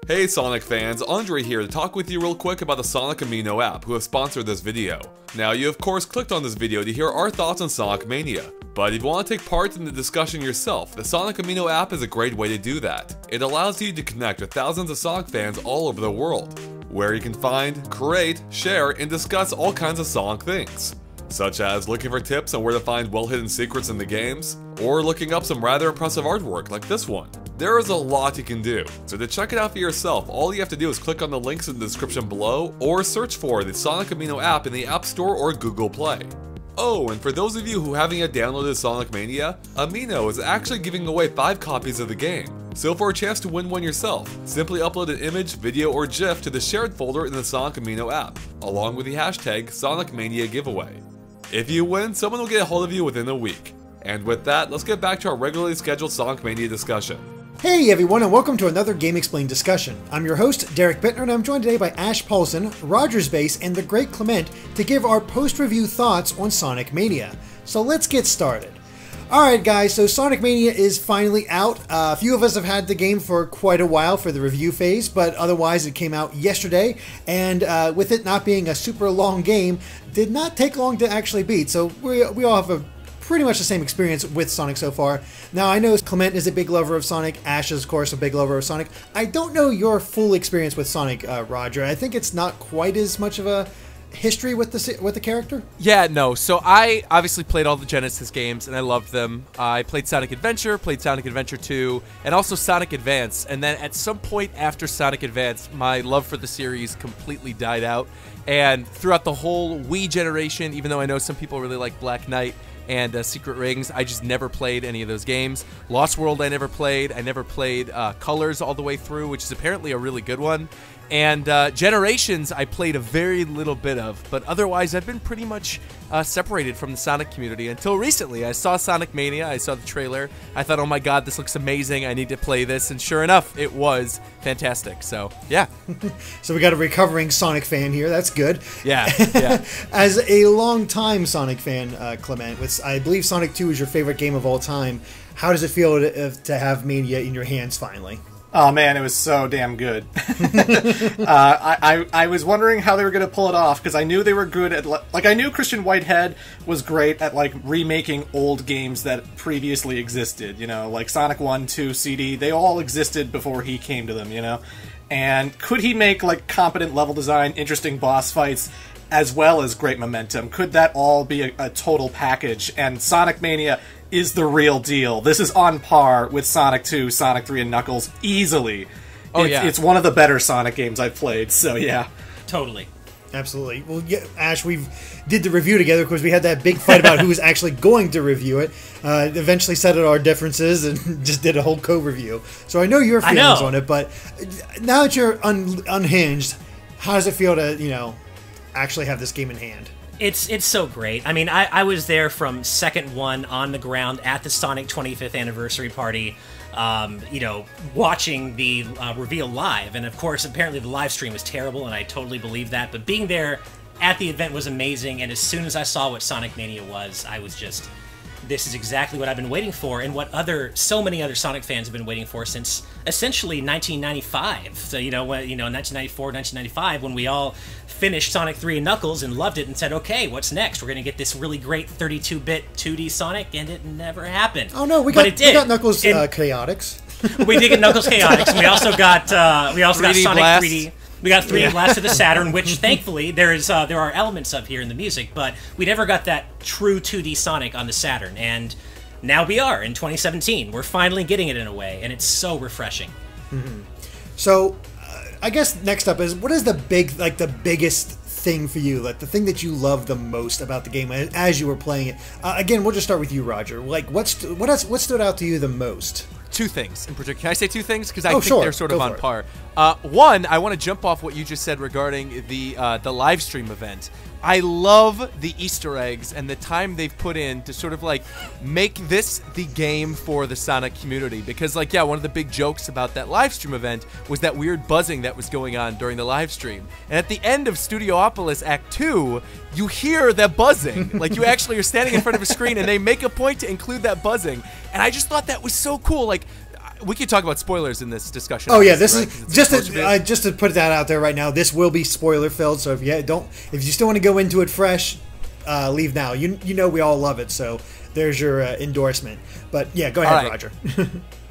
Hey Sonic fans, Andre here to talk with you real quick about the Sonic Amino App, who have sponsored this video. Now, you of course clicked on this video to hear our thoughts on Sonic Mania, but if you want to take part in the discussion yourself, the Sonic Amino App is a great way to do that. It allows you to connect with thousands of Sonic fans all over the world, where you can find, create, share, and discuss all kinds of Sonic things, such as looking for tips on where to find well-hidden secrets in the games, or looking up some rather impressive artwork like this one. There is a lot you can do, so to check it out for yourself, all you have to do is click on the links in the description below, or search for the Sonic Amino app in the App Store or Google Play. Oh, and for those of you who haven't yet downloaded Sonic Mania, Amino is actually giving away 5 copies of the game. So for a chance to win one yourself, simply upload an image, video, or GIF to the shared folder in the Sonic Amino app, along with the hashtag Sonic Mania giveaway. If you win, someone will get a hold of you within a week. And with that, let's get back to our regularly scheduled Sonic Mania discussion. Hey everyone, and welcome to another GameXplain discussion. I'm your host, Derek Bittner, and I'm joined today by Ash Paulson, RogersBase, and the Great Clement to give our post-review thoughts on Sonic Mania. So let's get started. Alright guys, so Sonic Mania is finally out. A few of us have had the game for quite a while for the review phase, but otherwise it came out yesterday, and with it not being a super long game, did not take long to actually beat, so we all have a pretty much the same experience with Sonic so far. Now, I know Clement is a big lover of Sonic. Ash is, of course, a big lover of Sonic. I don't know your full experience with Sonic, Roger. I think it's not quite as much of a history with the character. Yeah, no. So I obviously played all the Genesis games, and I loved them. I played Sonic Adventure, played Sonic Adventure 2, and also Sonic Advance. And then at some point after Sonic Advance, my love for the series completely died out. And throughout the whole Wii generation, even though I know some people really like Black Knight and Secret Rings, I just never played any of those games. Lost World I never played. I never played Colors all the way through, which is apparently a really good one. And Generations I played a very little bit of, but otherwise I've been pretty much separated from the Sonic community until recently. I saw Sonic Mania, I saw the trailer, I thought, oh my god, this looks amazing, I need to play this, and sure enough, it was fantastic, so yeah. So we got a recovering Sonic fan here, that's good. Yeah, yeah. As a long-time Sonic fan, Clement, with, I believe Sonic 2 is your favorite game of all time, how does it feel to have Mania in your hands finally? Oh man, it was so damn good. I was wondering how they were going to pull it off, because I knew they were good at, like, I knew Christian Whitehead was great at, like, remaking old games that previously existed, you know, like Sonic 1, 2, CD, they all existed before he came to them, you know? And could he make, like, competent level design, interesting boss fights, as well as great momentum? Could that all be a total package? And Sonic Mania is the real deal. This is on par with Sonic 2, Sonic 3, and Knuckles, easily. Oh, yeah. It's one of the better Sonic games I've played, so yeah. Totally. Absolutely. Well, yeah, Ash, we did the review together because we had that big fight about who was actually going to review it. Eventually settled our differences and just did a whole co-review. So I know your feelings on it, but now that you're unhinged, how does it feel to, you know, actually have this game in hand? It's so great. I mean, I was there from second one on the ground at the Sonic 25th anniversary party, you know, watching the reveal live. And of course, apparently the live stream was terrible, and I totally believe that. But being there at the event was amazing, and as soon as I saw what Sonic Mania was, I was just, this is exactly what I've been waiting for, and what so many other Sonic fans have been waiting for since essentially 1995. So, you know, 1994, 1995, when we all finished Sonic 3 and Knuckles and loved it and said, okay, what's next? We're going to get this really great 32-bit 2D Sonic, and it never happened. Oh no, we got Knuckles Chaotix. We did get Knuckles Chaotix, and we also got Sonic Blast. 3D. We got 3D Blast to the Saturn, which thankfully there are elements of here in the music, but we never got that true 2D Sonic on the Saturn, and now we are in 2017. We're finally getting it in a way, and it's so refreshing. Mm-hmm. So, I guess next up is, what is the biggest thing for you, like the thing that you love the most about the game as you were playing it? Again, we'll just start with you, Roger. Like, what stood out to you the most? Two things in particular. Can I say two things? Because I think sure. they're sort of on par. One, I want to jump off what you just said regarding the live stream event. I love the Easter eggs and the time they've put in to sort of like make this the game for the Sonic community. Because, like, yeah, one of the big jokes about that live stream event was that weird buzzing that was going on during the live stream. And at the end of Studiopolis Act 2, you hear that buzzing. Like, you actually are standing in front of a screen and they make a point to include that buzzing. And I just thought that was so cool. Like, we could talk about spoilers in this discussion. Oh yeah, this right? is just to put that out there right now. This will be spoiler filled, so if you still want to go into it fresh, leave now. You know we all love it, so there's your endorsement. But yeah, go ahead, Roger.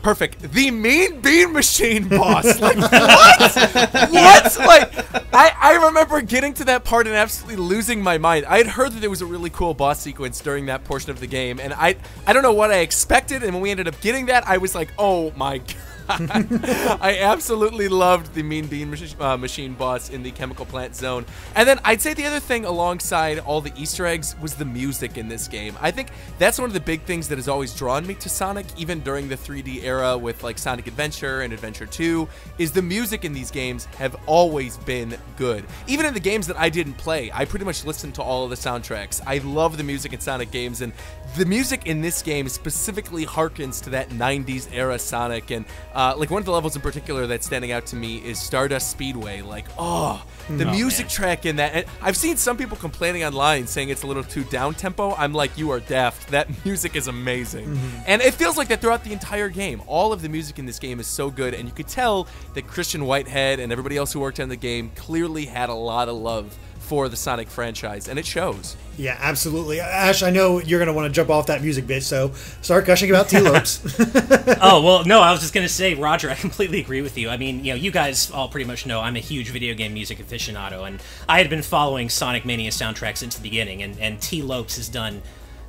Perfect. The Mean Bean Machine boss. Like, what? What? Like, I remember getting to that part and absolutely losing my mind. I had heard that there was a really cool boss sequence during that portion of the game, and I don't know what I expected, and when we ended up getting that, I was like, oh my god. I absolutely loved the Mean Bean Machine boss in the Chemical Plant Zone. And then I'd say the other thing alongside all the Easter eggs was the music in this game. I think that's one of the big things that has always drawn me to Sonic, even during the 3D era with like Sonic Adventure and Adventure 2, is the music in these games have always been good. Even in the games that I didn't play, I pretty much listened to all of the soundtracks. I love the music in Sonic games, and the music in this game specifically harkens to that 90s era Sonic, and like one of the levels in particular that's standing out to me is Stardust Speedway. Like, the music track in that. And I've seen some people complaining online saying it's a little too down-tempo. I'm like, you are daft. That music is amazing. And it feels like that throughout the entire game. All of the music in this game is so good, and you could tell that Christian Whitehead and everybody else who worked on the game clearly had a lot of love for the Sonic franchise, and it shows. Yeah, absolutely. Ash, I know you're going to want to jump off that music bit, so start gushing about T-Lopes. Oh, well, no, I was just going to say, Roger, I completely agree with you. I mean, you guys all pretty much know I'm a huge video game music aficionado, and I had been following Sonic Mania soundtracks since the beginning, and T-Lopes has done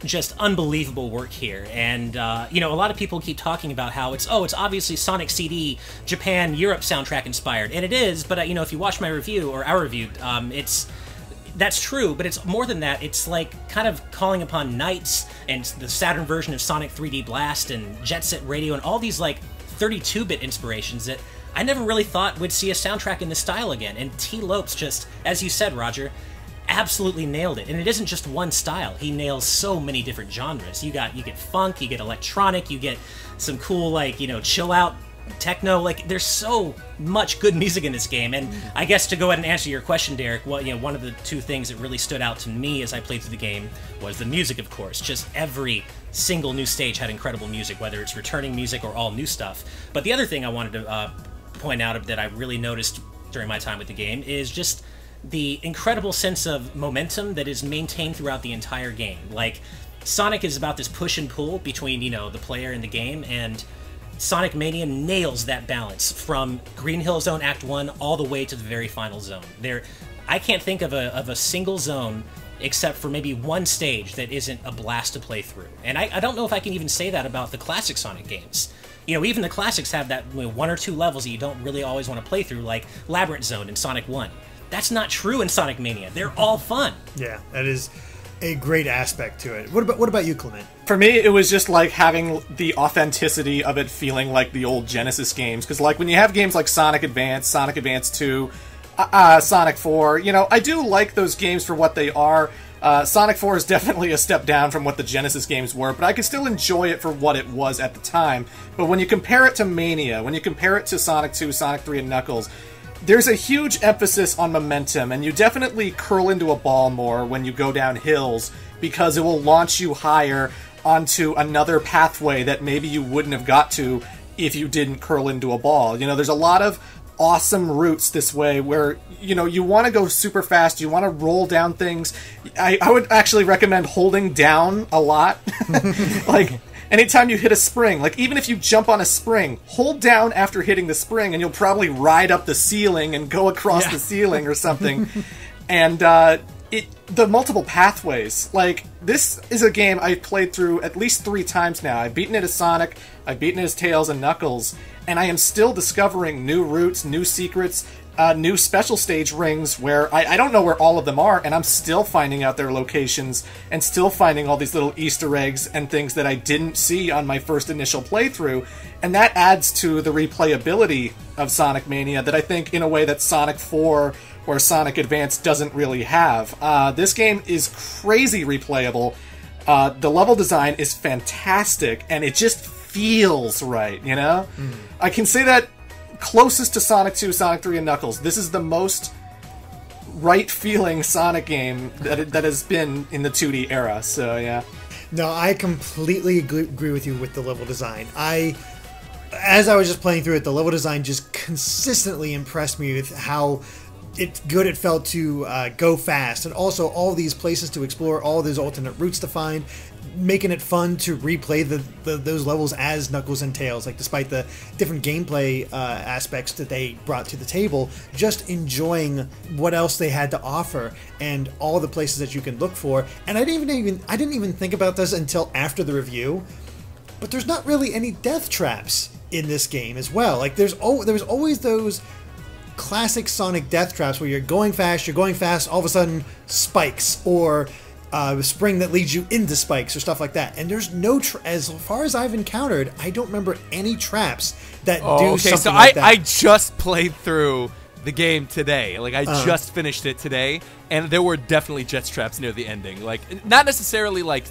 just unbelievable work here. And a lot of people keep talking about how it's obviously Sonic CD Japan Europe soundtrack inspired, and it is, but if you watch my review or our review, that's true, but it's more than that. It's like kind of calling upon Knights and the Saturn version of Sonic 3D Blast and Jet Set Radio and all these like 32-bit inspirations that I never really thought would see a soundtrack in this style again. And T-Lopes just, as you said, Roger, absolutely nailed it. And it isn't just one style. He nails so many different genres. You get funk, you get electronic, you get some cool like, chill out techno. Like, there's so much good music in this game. And I guess to go ahead and answer your question, Derek, one of the two things that really stood out to me as I played through the game was the music, of course. Just every single new stage had incredible music, whether it's returning music or all new stuff. But the other thing I wanted to point out that I really noticed during my time with the game is just the incredible sense of momentum that is maintained throughout the entire game. Like, Sonic is about this push and pull between, the player and the game, and Sonic Mania nails that balance from Green Hill Zone Act 1 all the way to the very final zone. I can't think of a single zone except for maybe one stage that isn't a blast to play through. And I don't know if I can even say that about the classic Sonic games. Even the classics have that one or two levels that you don't really always want to play through, like Labyrinth Zone in Sonic 1. That's not true in Sonic Mania. They're all fun. Yeah, that is a great aspect to it. What about you, Clement? For me, it was just like having the authenticity of it feeling like the old Genesis games. Because like when you have games like Sonic Advance 2, Sonic 4, I do like those games for what they are. Sonic 4 is definitely a step down from what the Genesis games were, but I could still enjoy it for what it was at the time. But when you compare it to Mania, when you compare it to Sonic 2, Sonic 3, and Knuckles, there's a huge emphasis on momentum, and you definitely curl into a ball more when you go down hills, because it will launch you higher onto another pathway that maybe you wouldn't have got to if you didn't curl into a ball. There's a lot of awesome routes this way where, you want to go super fast, you want to roll down things. I would actually recommend holding down a lot. Like, anytime you hit a spring, like even if you jump on a spring, hold down after hitting the spring and you'll probably ride up the ceiling and go across the ceiling or something. And the multiple pathways, like, this is a game I've played through at least 3 times now. I've beaten it as Sonic, I've beaten it as Tails and Knuckles, and I am still discovering new routes, new secrets, new special stage rings where I don't know where all of them are, and I'm still finding out their locations and still finding all these little Easter eggs and things that I didn't see on my first initial playthrough, and that adds to the replayability of Sonic Mania that I think in a way that Sonic 4 or Sonic Advance doesn't really have. This game is crazy replayable. The level design is fantastic, and it just feels right, I can say that closest to Sonic 2, Sonic 3, and Knuckles. This is the most right-feeling Sonic game that has been in the 2D era, so yeah. No, I completely agree with you with the level design. as I was just playing through it, the level design just consistently impressed me with how good it felt to go fast, and also all these places to explore, all those alternate routes to find, making it fun to replay those levels as Knuckles and Tails. Like, despite the different gameplay aspects that they brought to the table, just enjoying what else they had to offer and all the places that you can look for. And I didn't even think about this until after the review, but there's not really any death traps in this game as well. Like, there's always those classic Sonic death traps where you're going fast, all of a sudden spikes, or spring that leads you into spikes, or stuff like that. And there's no, as far as I've encountered, I don't remember any traps that do something like that. I just played through the game today. Like, I just finished it today, and there were definitely jet traps near the ending. Like, not necessarily like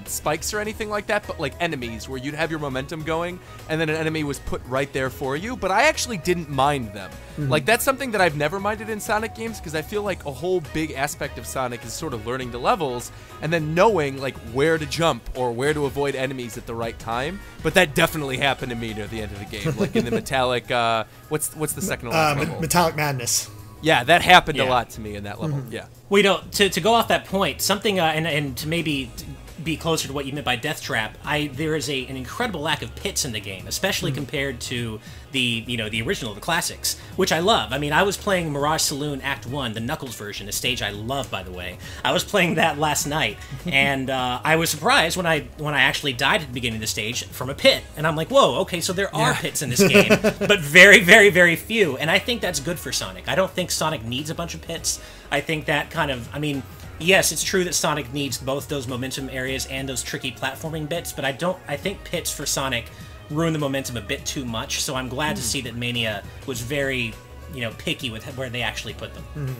spikes or anything like that, but like enemies where you'd have your momentum going, and then an enemy was put right there for you. But I actually didn't mind them. Like, that's something that I've never minded in Sonic games, because I feel like a whole big aspect of Sonic is sort of learning the levels and then knowing like where to jump or where to avoid enemies at the right time. But that definitely happened to me near the end of the game, like in the metallic. What's the second level? Metallic Madness. Yeah, that happened a lot to me in that level. Yeah. Well, you know, to go off that point, something, and to maybe be closer to what you meant by death trap, there is an incredible lack of pits in the game, especially compared to the original, the classics, which I love. I mean, I was playing Mirage Saloon Act 1, the Knuckles version, a stage I love, by the way. I was playing that last night, and I was surprised when I actually died at the beginning of the stage from a pit, and I'm like, whoa, okay, so there are pits in this game, but very, very, very few, and I think that's good for Sonic. I don't think Sonic needs a bunch of pits. I think that kind of, I mean, yes, it's true that Sonic needs both those momentum areas and those tricky platforming bits, but I think pits for Sonic ruin the momentum a bit too much, so I'm glad to see that Mania was very, picky with where they actually put them.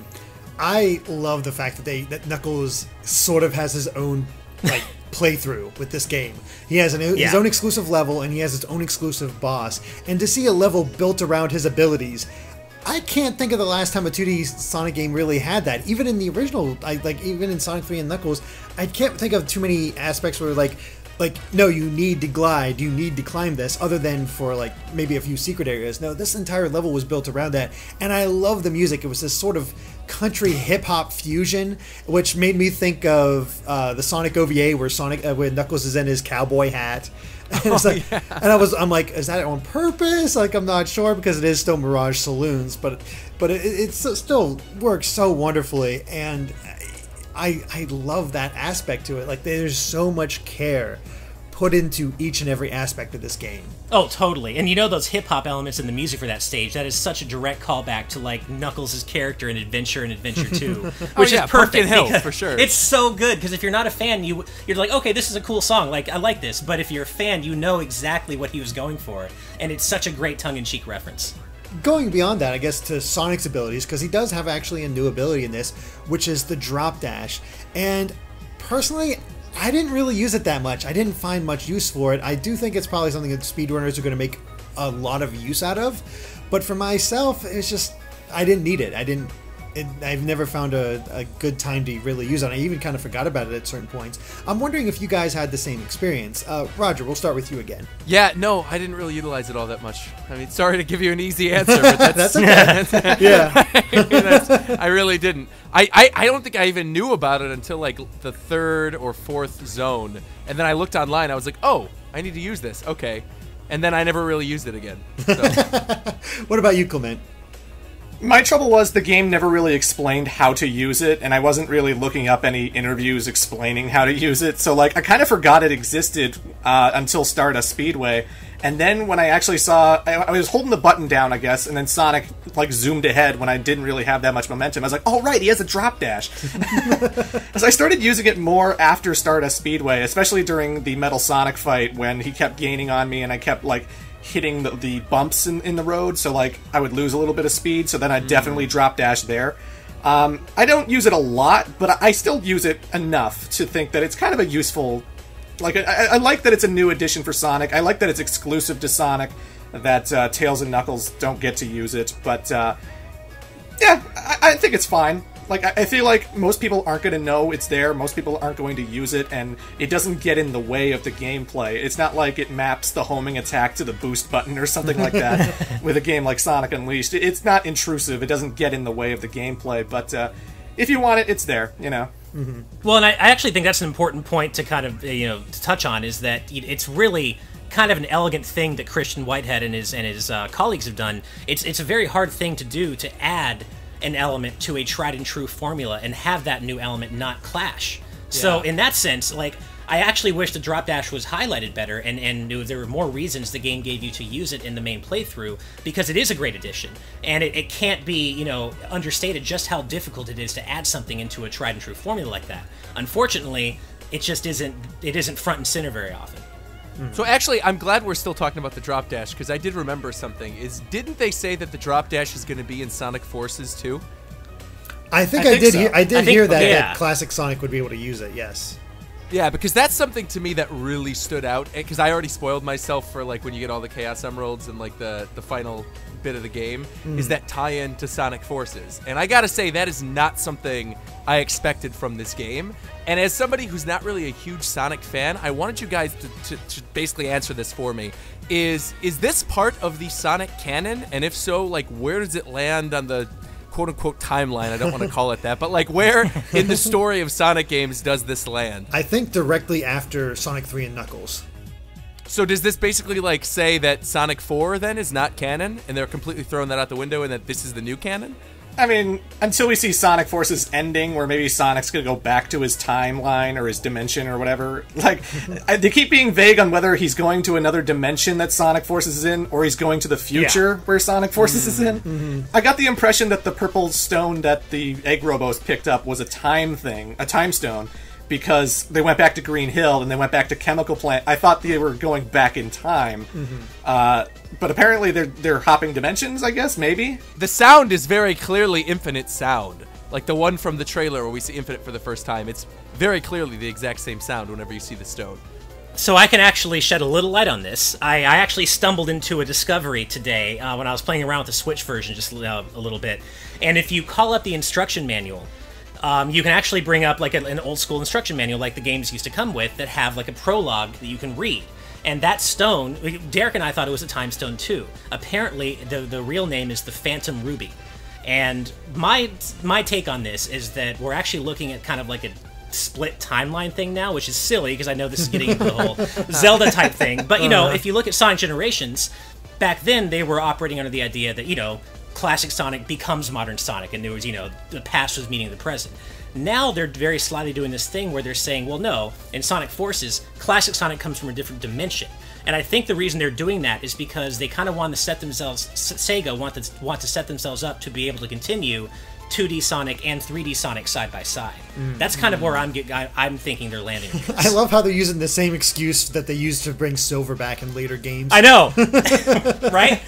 I love the fact that Knuckles sort of has his own, like, playthrough with this game. He has his own exclusive level, and he has his own exclusive boss, and to see a level built around his abilities, I can't think of the last time a 2D Sonic game really had that. Even in the original, even in Sonic 3 and Knuckles, I can't think of too many aspects where no, you need to glide, you need to climb this, other than for like maybe a few secret areas. No, this entire level was built around that, and I love the music. It was this sort of country hip hop fusion, which made me think of the Sonic OVA where Knuckles is in his cowboy hat. And, I'm like, is that on purpose? Like, I'm not sure, because it is still Mirage Saloons, but it still works so wonderfully, and I love that aspect to it. Like, there's so much care put into each and every aspect of this game. Oh, totally. And those hip-hop elements in the music for that stage, that is such a direct callback to, like, Knuckles' character in Adventure and Adventure 2. Which is perfect. Hill, for sure. It's so good, because if you're not a fan, you're like, okay, this is a cool song, like, I like this. But if you're a fan, you know exactly what he was going for. And it's such a great tongue-in-cheek reference. Going beyond that, I guess, to Sonic's abilities, because he does have actually a new ability in this, which is the drop dash. And personally, I didn't really use it that much. I didn't find much use for it. I do think it's probably something that speedrunners are going to make a lot of use out of. But for myself, it's just, I didn't need it. I've never found a good time to really use it. I even kind of forgot about it at certain points. I'm wondering if you guys had the same experience. Roger, we'll start with you again. Yeah, no, I didn't really utilize it all that much. I mean, sorry to give you an easy answer, but that's okay. Yeah. I really didn't. I don't think I even knew about it until like the third or fourth zone, and then I looked online. I was like, oh, I need to use this. Okay, and then I never really used it again. So. What about you, Clement? My trouble was the game never really explained how to use it, and I wasn't really looking up any interviews explaining how to use it, so like I kind of forgot it existed until Stardust Speedway, and then when I actually saw, I was holding the button down, I guess, and then Sonic like zoomed ahead when I didn't really have that much momentum. I was like, oh right, he has a drop dash. So I started using it more after Stardust Speedway, especially during the Metal Sonic fight when he kept gaining on me and I kept like hitting the bumps in the road, so like I would lose a little bit of speed, so then I'd definitely drop dash there. I don't use it a lot, but I still use it enough to think that it's kind of a useful, like, I like that it's a new addition for Sonic. I like that it's exclusive to Sonic, that Tails and Knuckles don't get to use it, but yeah, I think it's fine. Like, I feel like most people aren't going to know it's there, most people aren't going to use it, and it doesn't get in the way of the gameplay. It's not like it maps the homing attack to the boost button or something like that with a game like Sonic Unleashed. It's not intrusive, it doesn't get in the way of the gameplay, but if you want it, it's there, you know? Mm-hmm. Well, and I actually think that's an important point to kind of, to touch on, is that it's really kind of an elegant thing that Christian Whitehead and his colleagues have done. It's a very hard thing to do, to add an element to a tried and true formula and have that new element not clash. Yeah. So in that sense, like, I actually wish the drop dash was highlighted better and there were more reasons the game gave you to use it in the main playthrough, because it is a great addition. And it can't be, understated just how difficult it is to add something into a tried and true formula like that. Unfortunately, it just isn't front and center very often. So actually, I'm glad we're still talking about the drop dash, because I did remember something. Didn't they say that the drop dash is going to be in Sonic Forces too? I did hear that classic Sonic would be able to use it. Yes. Yeah, because that's something to me that really stood out. Because I already spoiled myself for like when you get all the Chaos Emeralds and like the final bit of the game is that tie-in to Sonic Forces. And I gotta say, that is not something I expected from this game. And as somebody who's not really a huge Sonic fan, I wanted you guys to basically answer this for me. Is this part of the Sonic canon? And if so, like, where does it land on the quote-unquote timeline? I don't want to call it that, but like, where in the story of Sonic games does this land? I think directly after Sonic 3 and Knuckles. So does this basically like say that Sonic 4 then is not canon, and they're completely throwing that out the window, and that this is the new canon? I mean, until we see Sonic Forces ending, where maybe Sonic's gonna go back to his timeline or his dimension or whatever. Like, they keep being vague on whether he's going to another dimension that Sonic Forces is in, or he's going to the future where Sonic Forces is in. I got the impression that the purple stone that the Egg Robos picked up was a time thing, a time stone, because they went back to Green Hill and they went back to Chemical Plant. I thought they were going back in time. But apparently they're hopping dimensions, I guess, maybe? The sound is very clearly Infinite sound. Like the one from the trailer where we see Infinite for the first time. It's very clearly the exact same sound whenever you see the stone. So I can actually shed a little light on this. I actually stumbled into a discovery today when I was playing around with the Switch version just a little bit. And if you call up the instruction manual, you can actually bring up like an old school instruction manual like the games used to come with that have like a prologue that you can read. And that stone, Derek and I thought it was a time stone too. Apparently, the real name is the Phantom Ruby. And my take on this is that we're actually looking at kind of like a split timeline thing now, which is silly because I know this is getting into the whole Zelda type thing. But, if you look at Sonic Generations, back then they were operating under the idea that, classic Sonic becomes modern Sonic, and there was, the past was meeting the present. Now they're very slyly doing this thing where they're saying, well, no, in Sonic Forces, classic Sonic comes from a different dimension. And I think the reason they're doing that is because they kind of want to set themselves, Sega want to set themselves up to be able to continue 2D Sonic and 3D Sonic side by side. That's kind of where I'm thinking they're landing. I love how they're using the same excuse that they used to bring Silver back in later games. I know, right?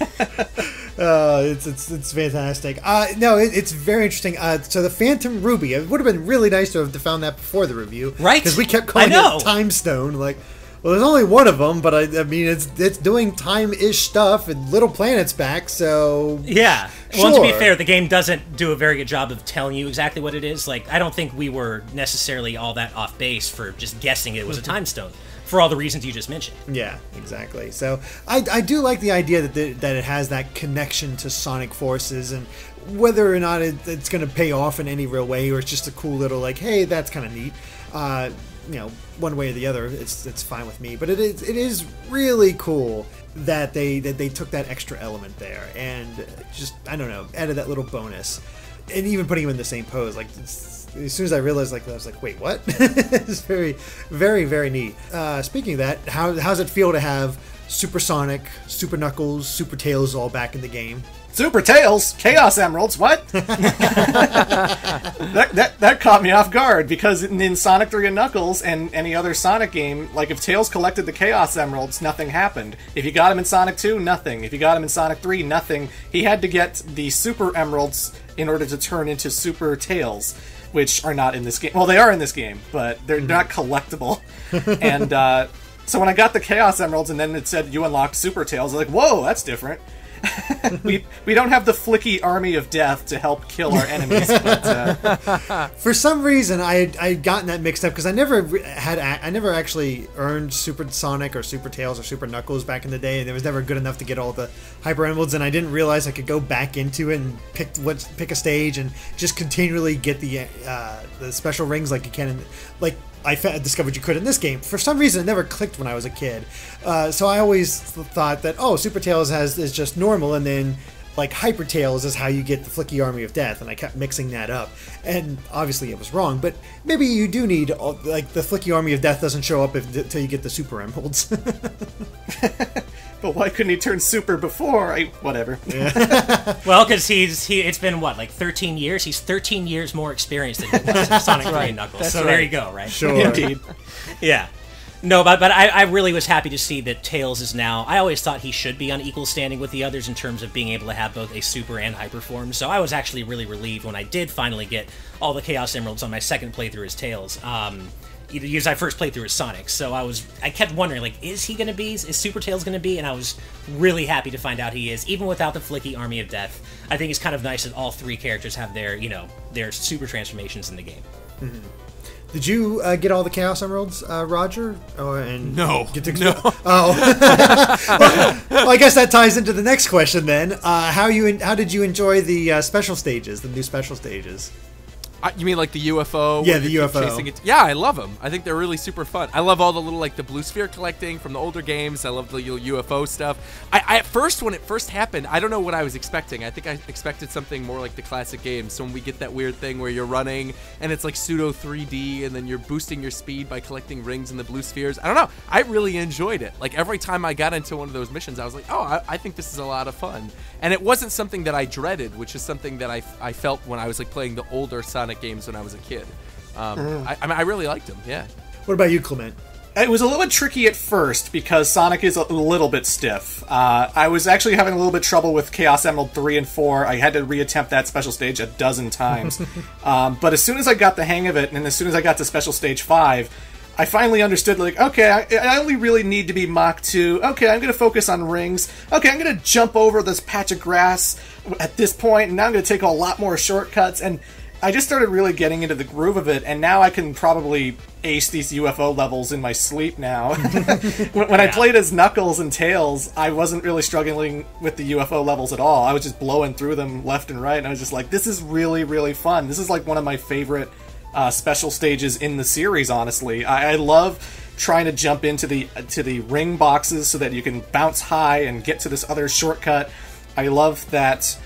It's fantastic. No, it's very interesting. So the Phantom Ruby, it would have been really nice to have found that before the review, right? Because we kept calling it Time Stone. Like, well, there's only one of them, but I mean, it's doing time-ish stuff, and Little Planet's back, so yeah. Sure. Well, to be fair, the game doesn't do a very good job of telling you exactly what it is. Like, I don't think we were necessarily all that off base for just guessing it was a time stone, for all the reasons you just mentioned. Yeah, exactly. So I do like the idea that it has that connection to Sonic Forces, and whether or not it's going to pay off in any real way, or it's just a cool little like, hey, that's kind of neat. One way or the other, it's fine with me. But it is really cool that they took that extra element there and just, I don't know, added that little bonus, and even putting him in the same pose. Like, as soon as I realized, like, I was like, wait, what? It's very, very, very neat. Speaking of that, how's it feel to have Super Sonic, Super Knuckles, Super Tails all back in the game? Super Tails? Chaos Emeralds? What? that caught me off guard, because in Sonic 3 and Knuckles and any other Sonic game, like, if Tails collected the Chaos Emeralds, nothing happened. If you got him in Sonic 2, nothing. If you got him in Sonic 3, nothing. He had to get the Super Emeralds in order to turn into Super Tails, which are not in this game. Well, they are in this game, but they're not collectible. And so when I got the Chaos Emeralds and then it said you unlocked Super Tails, I was like, whoa, that's different. we don't have the flicky army of death to help kill our enemies. But, for some reason, I'd gotten that mixed up because I never actually earned Super Sonic or Super Tails or Super Knuckles back in the day, and it was never good enough to get all the Hyper Emeralds, and I didn't realize I could go back into it and pick a stage and just continually get the special rings like you can I discovered you could in this game. For some reason, it never clicked when I was a kid. So I always thought that, Super Tails is just normal, and then like Hyper Tails is how you get the Flicky Army of Death, and I kept mixing that up. And obviously it was wrong, but maybe you do need, like, the Flicky Army of Death doesn't show up until you get the Super Emeralds. But why couldn't he turn super before? Whatever. Yeah. Well, because it's been, what, like 13 years? He's 13 years more experienced than Sonic 3 and Knuckles. So there you go, right? Sure. Indeed. Yeah. No, but I really was happy to see that Tails is now... I always thought he should be on equal standing with the others in terms of being able to have both a Super and Hyper form, so I was actually really relieved when I did finally get all the Chaos Emeralds on my second playthrough as Tails. Because I first played through as Sonic, so I kept wondering, like, is Super Tails gonna be? And I was really happy to find out he is, even without the Flicky Army of Death. I think it's kind of nice that all three characters have their, their super transformations in the game. Mm-hmm. Did you get all the Chaos Emeralds, Roger? No. No. Oh. Well, I guess that ties into the next question then. How did you enjoy the special stages, the new special stages? You mean like the UFO? Yeah, the UFO. Chasing it? Yeah, I love them. I think they're really super fun. I love all the little, like, the blue sphere collecting from the older games. I love the UFO stuff. I at first, when it first happened, I don't know what I was expecting. I think I expected something more like the classic games. So when we get that weird thing where you're running and it's like pseudo 3D and then you're boosting your speed by collecting rings in the blue spheres. I don't know. I really enjoyed it. Like, every time I got into one of those missions, I was like, oh, I think this is a lot of fun. And it wasn't something that I dreaded, which is something that I felt when I was, like, playing the older Sonic games when I was a kid. I really liked them. Yeah. What about you, Clement? It was a little bit tricky at first because Sonic is a little bit stiff. I was actually having a little bit trouble with Chaos Emerald 3 and 4. I had to reattempt that special stage a dozen times. But as soon as I got the hang of it, and as soon as I got to special stage 5, I finally understood, like, okay, I only really need to be Mach 2. Okay, I'm going to focus on rings. Okay, I'm going to jump over this patch of grass at this point, and now I'm going to take a lot more shortcuts, and I just started really getting into the groove of it, and now I can probably ace these UFO levels in my sleep now. When I played as Knuckles and Tails, I wasn't really struggling with the UFO levels at all. I was just blowing through them left and right, and I was just like, this is really, really fun. This is like one of my favorite special stages in the series, honestly. I love trying to jump into the ring boxes so that you can bounce high and get to this other shortcut. I love that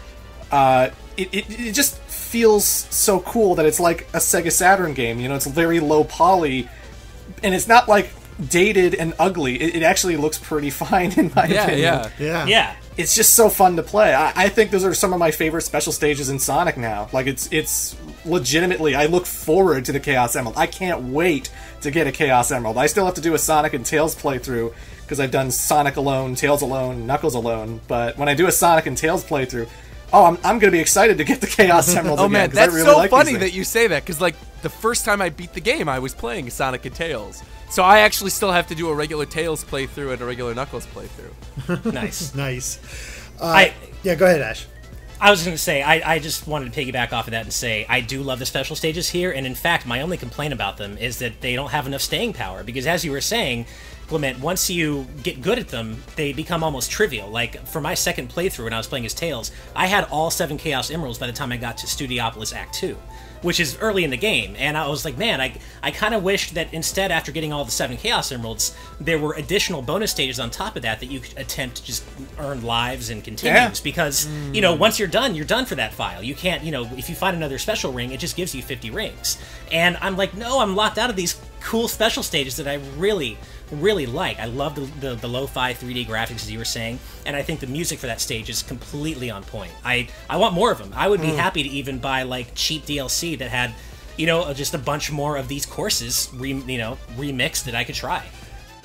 it just feels so cool that it's like a Sega Saturn game. It's very low poly, and it's not like dated and ugly. It actually looks pretty fine in my opinion. Yeah. It's just so fun to play. I think those are some of my favorite special stages in Sonic now. Like, it's legitimately, I look forward to the Chaos Emerald. I can't wait to get a Chaos Emerald. I still have to do a Sonic and Tails playthrough, because I've done Sonic alone, Tails alone, Knuckles alone. But when I do a Sonic and Tails playthrough, I'm going to be excited to get the Chaos Emeralds again. Man, that's I really so like funny that you say that, because, like, the first time I beat the game, I was playing Sonic and Tails. So I actually still have to do a regular Tails playthrough and a regular Knuckles playthrough. Nice. Nice. Yeah, go ahead, Ash. I was going to say, I just wanted to piggyback off of that and say, I do love the special stages here, and in fact, my only complaint about them is that they don't have enough staying power, because as you were saying, Clement, once you get good at them, they become almost trivial. Like, for my second playthrough when I was playing as Tails, I had all 7 Chaos Emeralds by the time I got to Studiopolis Act 2. Which is early in the game, and I was like, man, I kind of wished that instead, after getting all the 7 Chaos Emeralds, there were additional bonus stages on top of that you could attempt to just earn lives and continues, because, once you're done for that file. You can't, if you find another special ring, it just gives you 50 rings. And I'm like, no, I'm locked out of these cool special stages that I really like. I love the lo-fi 3D graphics, as you were saying, and I think the music for that stage is completely on point. I want more of them. I would be happy to even buy, like, cheap DLC that had, just a bunch more of these courses remixed that I could try.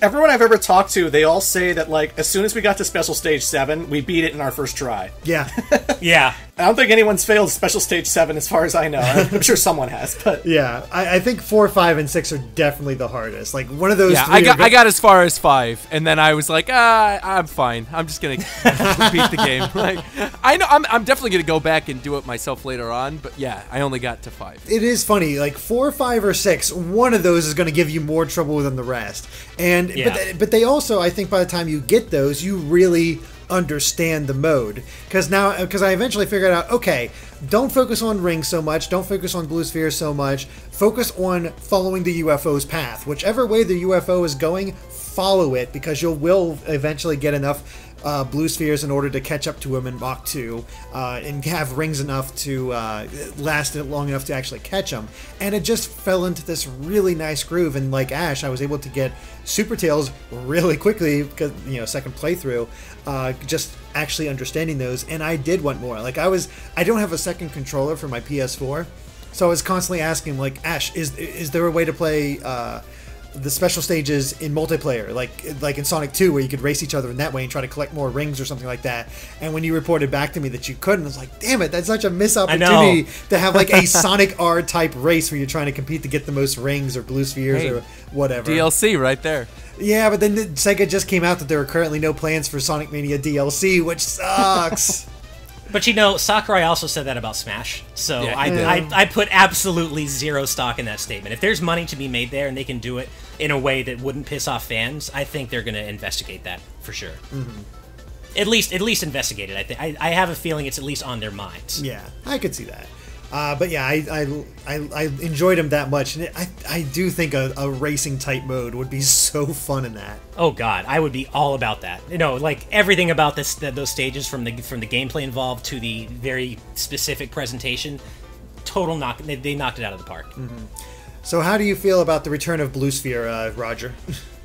everyone I've ever talked to, they all say that, like, as soon as we got to Special Stage 7, we beat it in our first try. Yeah. Yeah. I don't think anyone's failed Special Stage 7 as far as I know. I'm sure someone has, but... Yeah, I think 4, 5, and 6 are definitely the hardest. Like, one of those Yeah, three I got as far as 5, and then I was like, I'm fine. I'm just gonna beat the game. Like, I know I'm definitely gonna go back and do it myself later on, but yeah, I only got to 5. It is funny, like 4, 5, or 6, one of those is going to give you more trouble than the rest. And Yeah. but they also, I think by the time you get those, you really understand the mode. Because I eventually figured out, okay, don't focus on rings so much, don't focus on blue spheres so much, focus on following the UFO's path. Whichever way the UFO is going, follow it, because you will eventually get enough blue spheres in order to catch up to him in Mach 2 and have rings enough to last it long enough to actually catch him. And it just fell into this really nice groove, and like Ash, I was able to get Super Tails really quickly because, you know, second playthrough, just actually understanding those. And I did want more. Like, I don't have a second controller for my PS4, so I was constantly asking, like, Ash, is there a way to play the special stages in multiplayer, like in Sonic 2, where you could race each other in that way and try to collect more rings or something like that? And when you reported back to me that you couldn't, I was like, damn it, that's such a missed opportunity to have like a Sonic R type race where you're trying to compete to get the most rings or blue spheres or whatever. DLC right there. Yeah, but then Sega just came out that there are currently no plans for Sonic Mania DLC, which sucks. But you know, Sakurai also said that about Smash, so Yeah, I put absolutely zero stock in that statement. If there's money to be made there and they can do it in a way that wouldn't piss off fans, I think they're going to investigate that for sure. At least investigate it. I think I have a feeling it's at least on their minds. Yeah, I could see that. But yeah, I enjoyed him that much, and I do think a racing type mode would be so fun in that. Oh god, I would be all about that. You know, like everything about those stages, from the gameplay involved to the very specific presentation, they knocked it out of the park. So how do you feel about the return of Blue Sphere, Roger?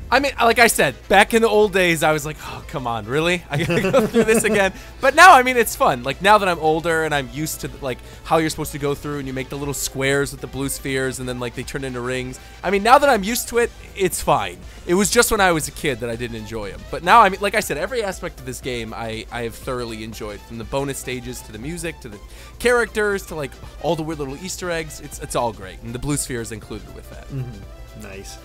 I mean, like I said, back in the old days, I was like, oh, come on, really? I gotta go through this again? But now, I mean, it's fun. Like, now that I'm older and I'm used to, like, how you're supposed to go through and you make the little squares with the blue spheres and then, like, they turn into rings. I mean, now that I'm used to it, it's fine. It was just when I was a kid that I didn't enjoy them. But now, I mean, like I said, every aspect of this game I have thoroughly enjoyed. From the bonus stages to the music to the characters to, like, all the weird little Easter eggs. It's all great. And the blue sphere is included with that. Nice.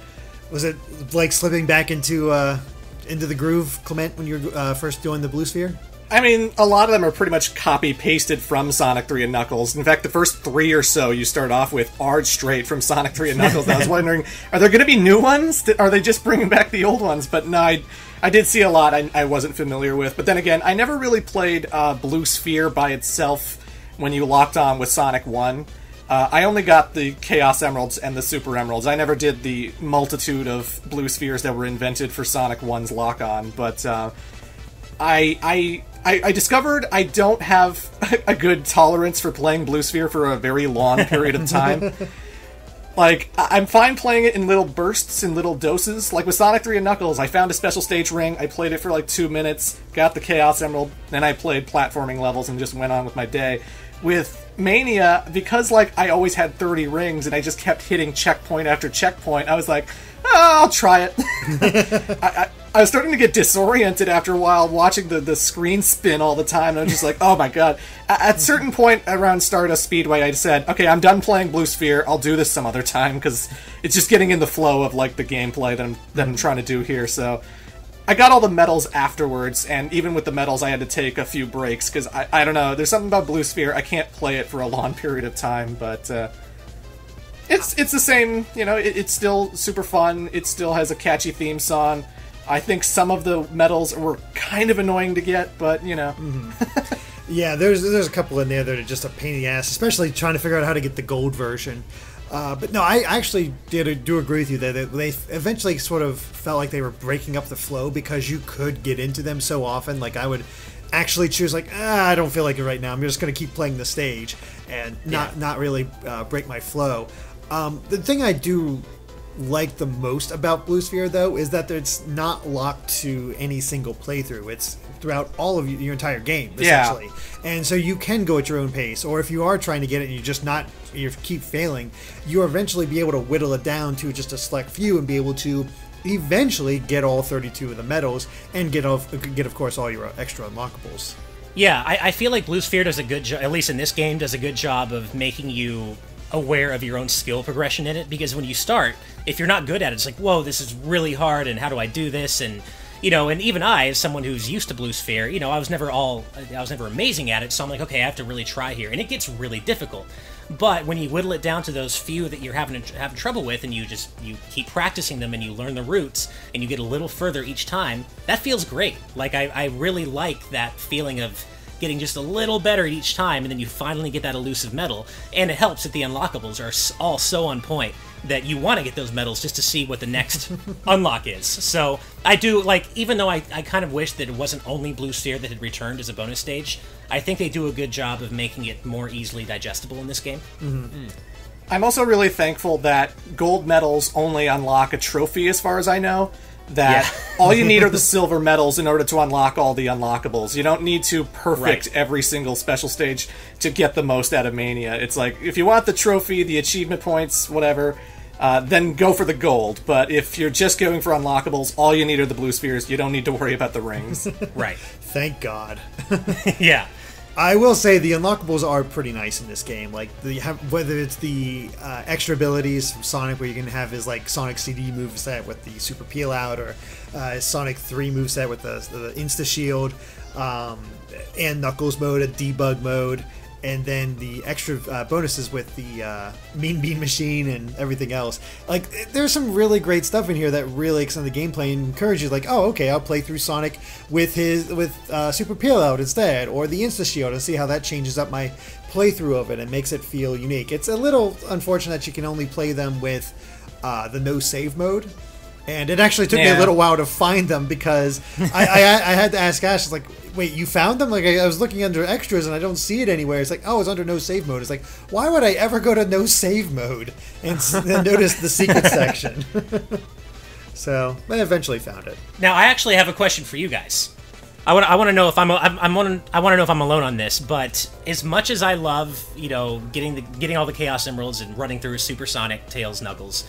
Was it like slipping back into the groove, Clement, when you were first doing the Blue Sphere? I mean, a lot of them are pretty much copy-pasted from Sonic 3 and Knuckles. In fact, the first 3 or so you start off with are straight from Sonic 3 and Knuckles. I was wondering, are there going to be new ones? Are they just bringing back the old ones? But no, I did see a lot I wasn't familiar with. But then again, I never really played Blue Sphere by itself when you locked on with Sonic 1. I only got the Chaos Emeralds and the Super Emeralds. I never did the multitude of blue spheres that were invented for Sonic 1's lock-on, but I discovered I don't have a good tolerance for playing Blue Sphere for a very long period of time. Like, I'm fine playing it in little bursts, in little doses. Like with Sonic 3 and Knuckles, I found a special stage ring, I played it for like 2 minutes, got the Chaos Emerald, then I played platforming levels and just went on with my day. With Mania, because like I always had 30 rings and I just kept hitting checkpoint after checkpoint, I was like, I'll try it. I was starting to get disoriented after a while watching the screen spin all the time, and I was just like, oh my god. At a certain point around Stardust Speedway, I said, okay, I'm done playing Blue Sphere, I'll do this some other time, because it's just getting in the flow of like the gameplay that I'm trying to do here, so... I got all the medals afterwards, and even with the medals I had to take a few breaks, because I don't know, there's something about Blue Sphere, I can't play it for a long period of time, but it's the same, you know, it's still super fun, it still has a catchy theme song. I think some of the medals were kind of annoying to get, but, you know. Yeah, there's a couple in there that are just a pain in the ass, especially trying to figure out how to get the gold version. But no, I actually do agree with you that they eventually sort of felt like they were breaking up the flow because you could get into them so often. Like, I would actually choose, like, I don't feel like it right now. I'm just going to keep playing the stage and not really break my flow. The thing I do like the most about Blue Sphere, though, is that it's not locked to any single playthrough. It's throughout all of your entire game, essentially. Yeah. And so you can go at your own pace, or if you are trying to get it and you keep failing, you'll eventually be able to whittle it down to just a select few and be able to eventually get all 32 of the medals and get of course all your extra unlockables. Yeah, I feel like Blue Sphere does a good job, at least in this game, does a good job of making you aware of your own skill progression in it, because when you start, if you're not good at it, it's like, whoa, this is really hard, and how do I do this? And and even I, as someone who's used to Blue Sphere, I was never amazing at it, so I'm like, okay, I have to really try here, and it gets really difficult. But when you whittle it down to those few that you're having trouble with, and you keep practicing them, and you learn the routes, and you get a little further each time, that feels great. Like, I really like that feeling of getting just a little better each time, and then you finally get that elusive medal. And it helps that the unlockables are all so on point that you want to get those medals just to see what the next unlock is. So I do, like, even though I kind of wish that it wasn't only Blue Sphere that had returned as a bonus stage, I think they do a good job of making it more easily digestible in this game. Mm-hmm. I'm also really thankful that gold medals only unlock a trophy, as far as I know. That all you need are the silver medals in order to unlock all the unlockables. You don't need to perfect every single special stage to get the most out of Mania. It's like, if you want the trophy, the achievement points, whatever, then go for the gold. But if you're just going for unlockables, all you need are the blue spheres. You don't need to worry about the rings. Right. Thank God. Yeah. I will say the unlockables are pretty nice in this game. Like, whether it's the extra abilities from Sonic, where you can have his like Sonic CD moveset with the Super Peel Out, or Sonic 3 moveset with the Insta Shield, and Knuckles mode, a debug mode, and then the extra bonuses with the Mean Bean Machine and everything else. Like, there's some really great stuff in here that really extend the gameplay and encourages, like, oh, okay, I'll play through Sonic with Super Peel Out instead, or the Insta Shield, and see how that changes up my playthrough of it and makes it feel unique. It's a little unfortunate that you can only play them with the no save mode. And it actually took me a little while to find them, because I had to ask Ash, like, wait, you found them? Like, I was looking under extras and I don't see it anywhere. It's like, oh, it's under no save mode. It's like, why would I ever go to no save mode and notice the secret section? So I eventually found it. Now, I actually have a question for you guys. I want to know if I want to know if I'm alone on this. But as much as I love, getting all the Chaos Emeralds and running through Super Sonic, Tails, Knuckles,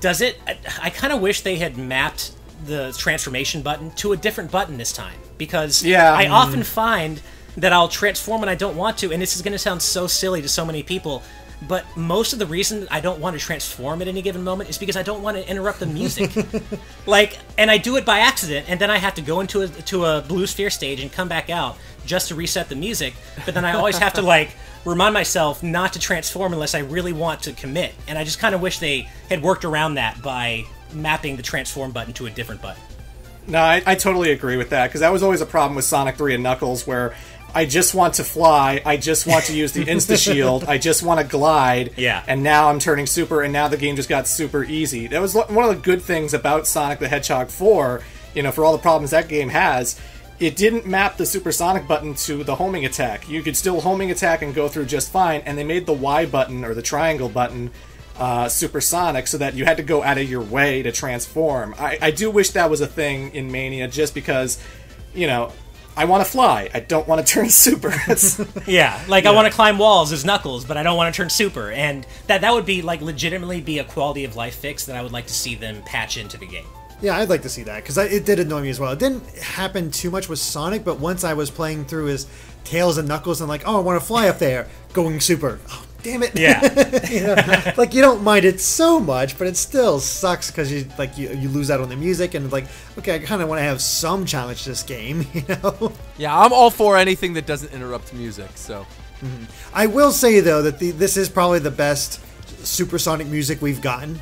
I kind of wish they had mapped the transformation button to a different button this time, because I often find that I'll transform when I don't want to, and this is going to sound so silly to so many people, but most of the reason I don't want to transform at any given moment is because I don't want to interrupt the music. And I do it by accident, and then I have to go into a Blue Sphere stage and come back out just to reset the music, but then I always have to, remind myself not to transform unless I really want to commit. And I just kind of wish they had worked around that by mapping the transform button to a different button. No, I totally agree with that, because that was always a problem with Sonic 3 and Knuckles, where I just want to fly, I just want to use the Insta-Shield, I just want to glide, and now I'm turning super, and now the game just got super easy. That was one of the good things about Sonic the Hedgehog 4, for all the problems that game has. It didn't map the supersonic button to the homing attack. You could still homing attack and go through just fine, and they made the Y button, or the triangle button, supersonic, so that you had to go out of your way to transform. I do wish that was a thing in Mania, just because, I want to fly. I don't want to turn super. I want to climb walls as Knuckles, but I don't want to turn super. And that would be, legitimately be a quality of life fix that I would like to see them patch into the game. Yeah, I'd like to see that, because it did annoy me as well. It didn't happen too much with Sonic, but once I was playing through his Tails and Knuckles, and I want to fly up there, going super. Oh, damn it. Yeah. You don't mind it so much, but it still sucks, because you lose out on the music, and okay, I kind of want to have some challenge to this game, Yeah, I'm all for anything that doesn't interrupt music, so. Mm-hmm. I will say, though, that this is probably the best supersonic music we've gotten.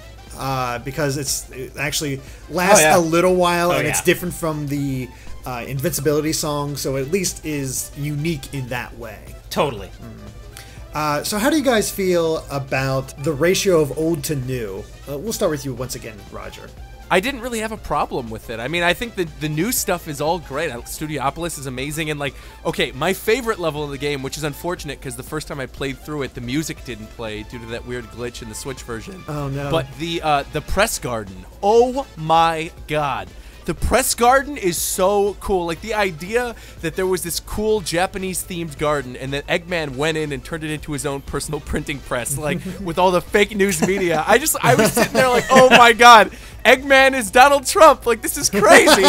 Because it actually lasts a little while, and it's different from the Invincibility song, so it at least is unique in that way. Totally. Mm-hmm. So how do you guys feel about the ratio of old to new? We'll start with you once again, Roger. I didn't really have a problem with it. I mean, I think the new stuff is all great. Studiopolis is amazing, and okay, my favorite level in the game, which is unfortunate because the first time I played through it, the music didn't play due to that weird glitch in the Switch version. Oh no! But the press garden, oh my god. The press garden is so cool. The idea that there was this cool Japanese-themed garden, and that Eggman went in and turned it into his own personal printing press, with all the fake news media. I was sitting there oh my god. Eggman is Donald Trump. Like, this is crazy.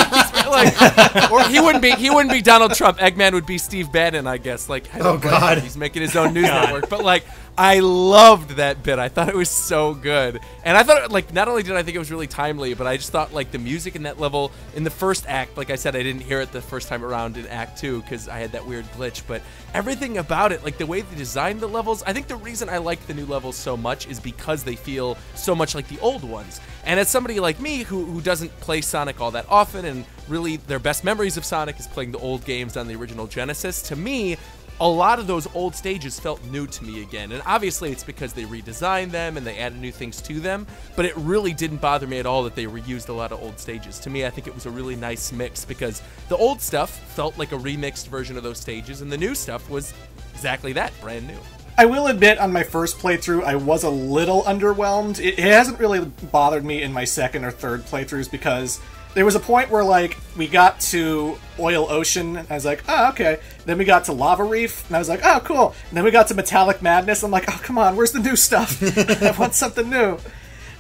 Or he wouldn't be Donald Trump. Eggman would be Steve Bannon, I guess. Like, I don't know, God. he's making his own news network. But like, I loved that bit. I thought it was so good. And I thought, like, not only did I think it was really timely, but I just thought, like, the music in that level, in the first act, like I said, I didn't hear it the first time around in Act 2 because I had that weird glitch, but everything about it, like the way they designed the levels, I think the reason I like the new levels so much is because they feel so much like the old ones. And as somebody like me who doesn't play Sonic all that often, and really their best memories of Sonic is playing the old games on the original Genesis, to me, a lot of those old stages felt new to me again. And obviously it's because they redesigned them and they added new things to them, but it really didn't bother me at all that they reused a lot of old stages. To me, I think it was a really nice mix because the old stuff felt like a remixed version of those stages, and the new stuff was exactly that, brand new. I will admit, on my first playthrough, I was a little underwhelmed. It hasn't really bothered me in my second or third playthroughs because there was a point where, like, we got to Oil Ocean, and I was like, oh, okay. Then we got to Lava Reef, and I was like, oh, cool. And then we got to Metallic Madness, I'm like, oh, come on, where's the new stuff? I want something new.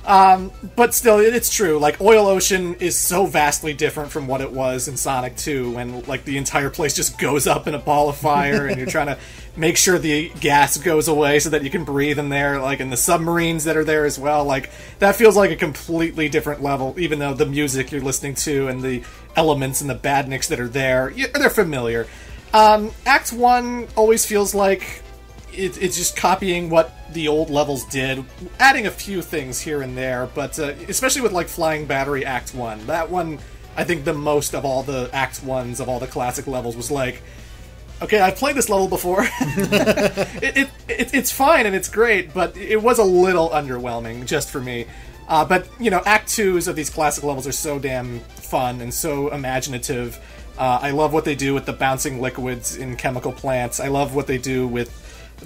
But still, it's true. Like, Oil Ocean is so vastly different from what it was in Sonic 2, when, like, the entire place just goes up in a ball of fire, and you're trying to make sure the gas goes away so that you can breathe in there, like, and the submarines that are there as well. Like, that feels like a completely different level, even though the music you're listening to and the elements and the badniks that are there, they're familiar. Act 1 always feels like it's just copying what the old levels did, adding a few things here and there, but especially with, like, Flying Battery Act 1. That one, I think the most of all the Act 1s of all the classic levels was like, okay, I've played this level before. It's fine and it's great, but it was a little underwhelming just for me. But, you know, Act 2s of these classic levels are so damn fun and so imaginative. I love what they do with the bouncing liquids in chemical plants. I love what they do with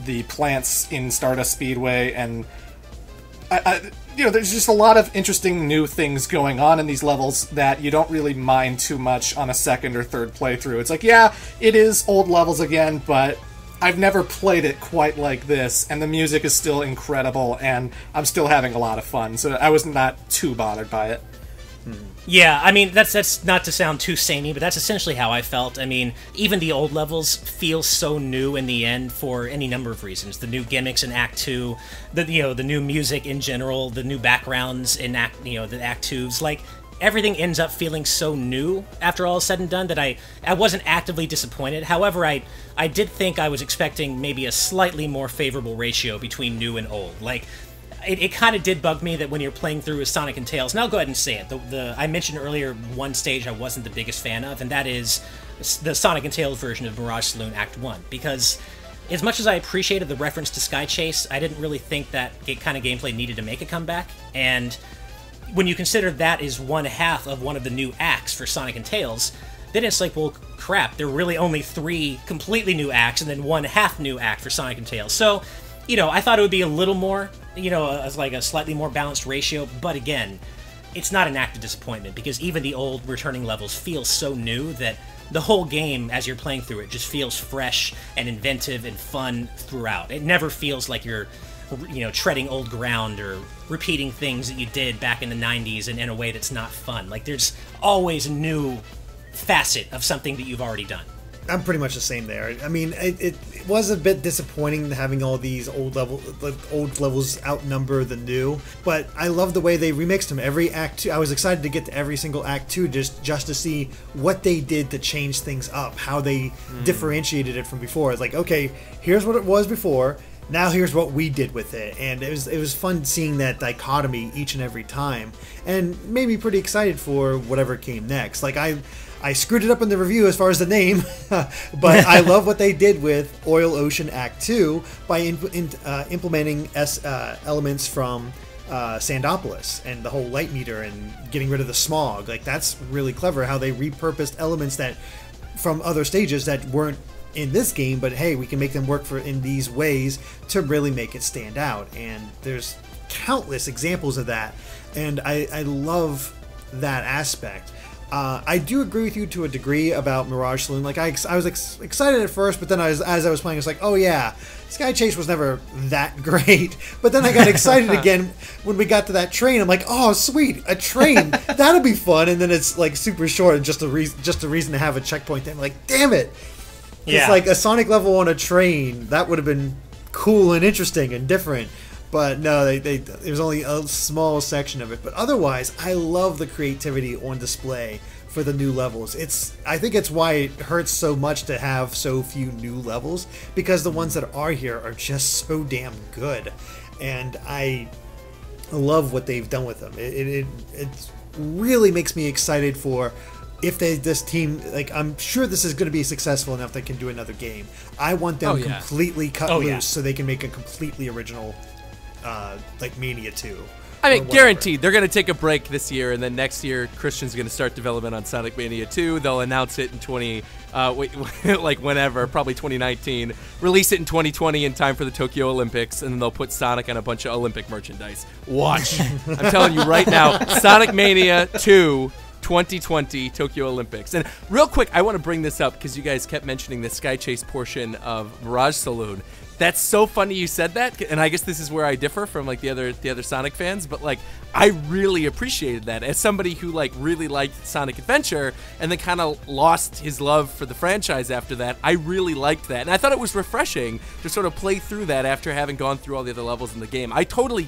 the plants in Stardust Speedway, and you know, there's just a lot of interesting new things going on in these levels that you don't really mind too much on a second or third playthrough. It's like, yeah, it is old levels again, but I've never played it quite like this, and the music is still incredible, and I'm still having a lot of fun, so I was not too bothered by it. Yeah, I mean, that's not to sound too samey, but that's essentially how I felt. I mean, even the old levels feel so new in the end for any number of reasons. The new gimmicks in Act 2, the new music in general, the new backgrounds in the Act 2s, like, everything ends up feeling so new after all is said and done that I wasn't actively disappointed. However, I did think I was expecting maybe a slightly more favorable ratio between new and old. Like, it kind of did bug me that when you're playing through with Sonic and Tails, and I'll go ahead and say it, I mentioned earlier one stage I wasn't the biggest fan of, and that is the Sonic and Tails version of Mirage Saloon Act 1, because as much as I appreciated the reference to Sky Chase, I didn't really think that kind of gameplay needed to make a comeback, and when you consider that is one half of one of the new acts for Sonic and Tails, then it's like, well, crap, there are really only 3 completely new acts, and then 1 half new act for Sonic and Tails. So, you know, I thought it would be a little more, you know, as like a slightly more balanced ratio, but again, it's not an act of disappointment, because even the old returning levels feel so new that the whole game, as you're playing through it, just feels fresh and inventive and fun throughout. It never feels like you're, you know, treading old ground or repeating things that you did back in the 90s in a way that's not fun. Like, there's always a new facet of something that you've already done. I'm pretty much the same there. I mean, it was a bit disappointing having all these old levels outnumber the new, but I love the way they remixed them. Every Act 2, I was excited to get to every single Act 2 just to see what they did to change things up, how they differentiated it from before. It's like, okay, here's what it was before, now here's what we did with it, and it was fun seeing that dichotomy each and every time, and made me pretty excited for whatever came next. Like, I screwed it up in the review as far as the name, but I love what they did with Oil Ocean Act 2 by implementing elements from Sandopolis and the whole light meter and getting rid of the smog. Like, that's really clever how they repurposed elements that from other stages that weren't in this game, but hey, we can make them work in these ways to really make it stand out. And there's countless examples of that, and I love that aspect. I do agree with you to a degree about Mirage Saloon. Like I was excited at first, but then as I was playing, I was like, oh yeah, Sky Chase was never that great. But then I got excited again when we got to that train. I'm like, oh sweet, a train, that'll be fun. And then it's like super short and just a reason to have a checkpoint there. I'm like, damn it. It's like a Sonic level on a train. That would have been cool and interesting and different. But no, there's only a small section of it. But otherwise, I love the creativity on display for the new levels. I think it's why it hurts so much to have so few new levels, because the ones that are here are just so damn good. And I love what they've done with them. It really makes me excited for if this team, like, I'm sure this is going to be successful enough they can do another game. I want them completely cut loose so they can make a completely original, like Mania 2. I mean, guaranteed. They're going to take a break this year, and then next year, Christian's going to start development on Sonic Mania 2. They'll announce it in like whenever, probably 2019. Release it in 2020 in time for the Tokyo Olympics, and then they'll put Sonic on a bunch of Olympic merchandise. Watch. I'm telling you right now, Sonic Mania 2, 2020 Tokyo Olympics. And real quick, I want to bring this up because you guys kept mentioning the Sky Chase portion of Mirage Saloon. That's so funny you said that, and I guess this is where I differ from like the other Sonic fans, but like I really appreciated that as somebody who like really liked Sonic Adventure and then kind of lost his love for the franchise after that. I really liked that, and I thought it was refreshing to sort of play through that after having gone through all the other levels in the game. I totally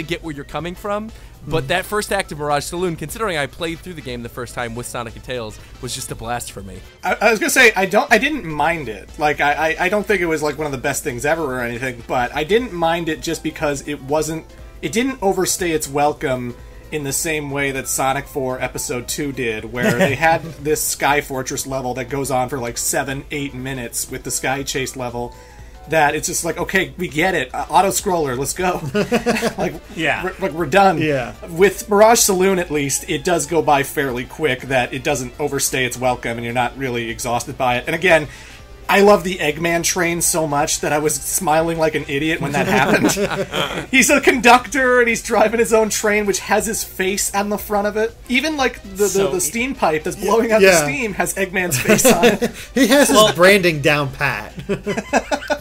get where you're coming from. But that first act of Mirage Saloon, considering I played through the game the first time with Sonic and Tails, was just a blast for me. I was gonna say I didn't mind it. Like I don't think it was like one of the best things ever or anything, but I didn't mind it just because it didn't overstay its welcome in the same way that Sonic 4 Episode 2 did, where they had this Sky Fortress level that goes on for like 7-8 minutes with the Sky Chase level. That it's just like, okay, we get it. Auto scroller, let's go. We're done. Yeah. With Mirage Saloon, at least, it does go by fairly quick. That it doesn't overstay its welcome, and you're not really exhausted by it. And again, I love the Eggman train so much that I was smiling like an idiot when that happened. He's a conductor, and he's driving his own train, which has his face on the front of it. Even like the steam pipe that's blowing out the steam has Eggman's face on it. He has his branding down pat.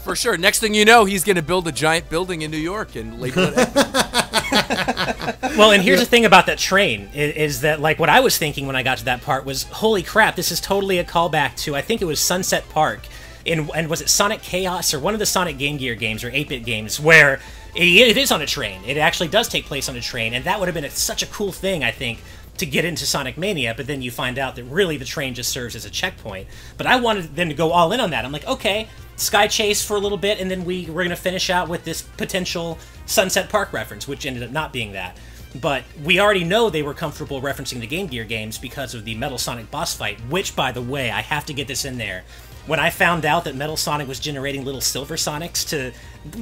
For sure. Next thing you know, he's going to build a giant building in New York and label it Eggman. Well, and here's the thing about that train, is that like what I was thinking when I got to that part was, holy crap, this is totally a callback to, I think it was Sunset Park. And was it Sonic Chaos or one of the Sonic Game Gear games or 8-bit games where it is on a train. It actually does take place on a train, and that would have been such a cool thing, I think, to get into Sonic Mania, but then you find out that really the train just serves as a checkpoint. But I wanted them to go all in on that. I'm like, okay, Sky Chase for a little bit, and then we're going to finish out with this potential Sunset Park reference, which ended up not being that. But we already know they were comfortable referencing the Game Gear games because of the Metal Sonic boss fight, which, by the way, I have to get this in there. When I found out that Metal Sonic was generating little Silver Sonics to...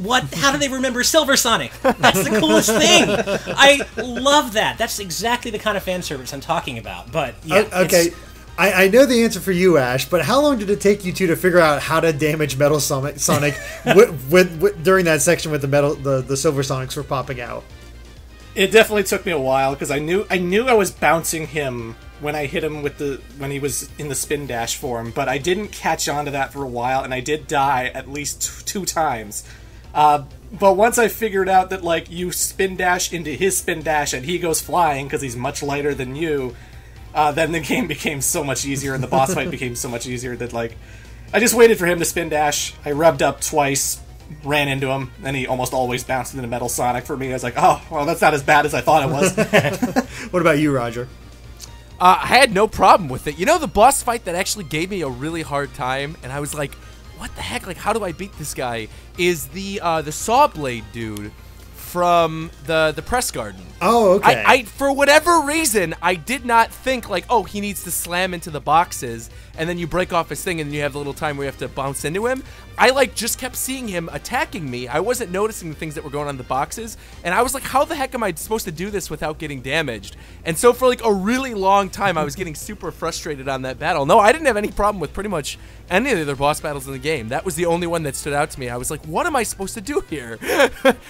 What? How do they remember Silver Sonic? That's the coolest thing! I love that. That's exactly the kind of fan service I'm talking about. But, yeah. Okay, I know the answer for you, Ash, but how long did it take you two to figure out how to damage Metal Sonic during that section with the Silver Sonics were popping out? It definitely took me a while, because I knew I was bouncing him when I hit him when he was in the spin dash form, but I didn't catch on to that for a while, and I did die at least two times. But once I figured out that like you spin dash into his spin dash and he goes flying because he's much lighter than you, then the game became so much easier and the boss fight became so much easier that like I just waited for him to spin dash. I revved up twice, ran into him, and he almost always bounced into Metal Sonic for me. I was like, oh, well, that's not as bad as I thought it was. What about you, Roger? I had no problem with it. You know, the boss fight that actually gave me a really hard time, and I was like, what the heck? Like, how do I beat this guy? Is the Saw Blade dude from the press garden. Oh, okay. I for whatever reason, I did not think like, oh, he needs to slam into the boxes, and then you break off his thing, and then you have the little time where you have to bounce into him. I like just kept seeing him attacking me. I wasn't noticing the things that were going on in the boxes, and I was like, how the heck am I supposed to do this without getting damaged? And so for like a really long time, I was getting super frustrated on that battle. No, I didn't have any problem with pretty much any of the other boss battles in the game. That was the only one that stood out to me. I was like, what am I supposed to do here?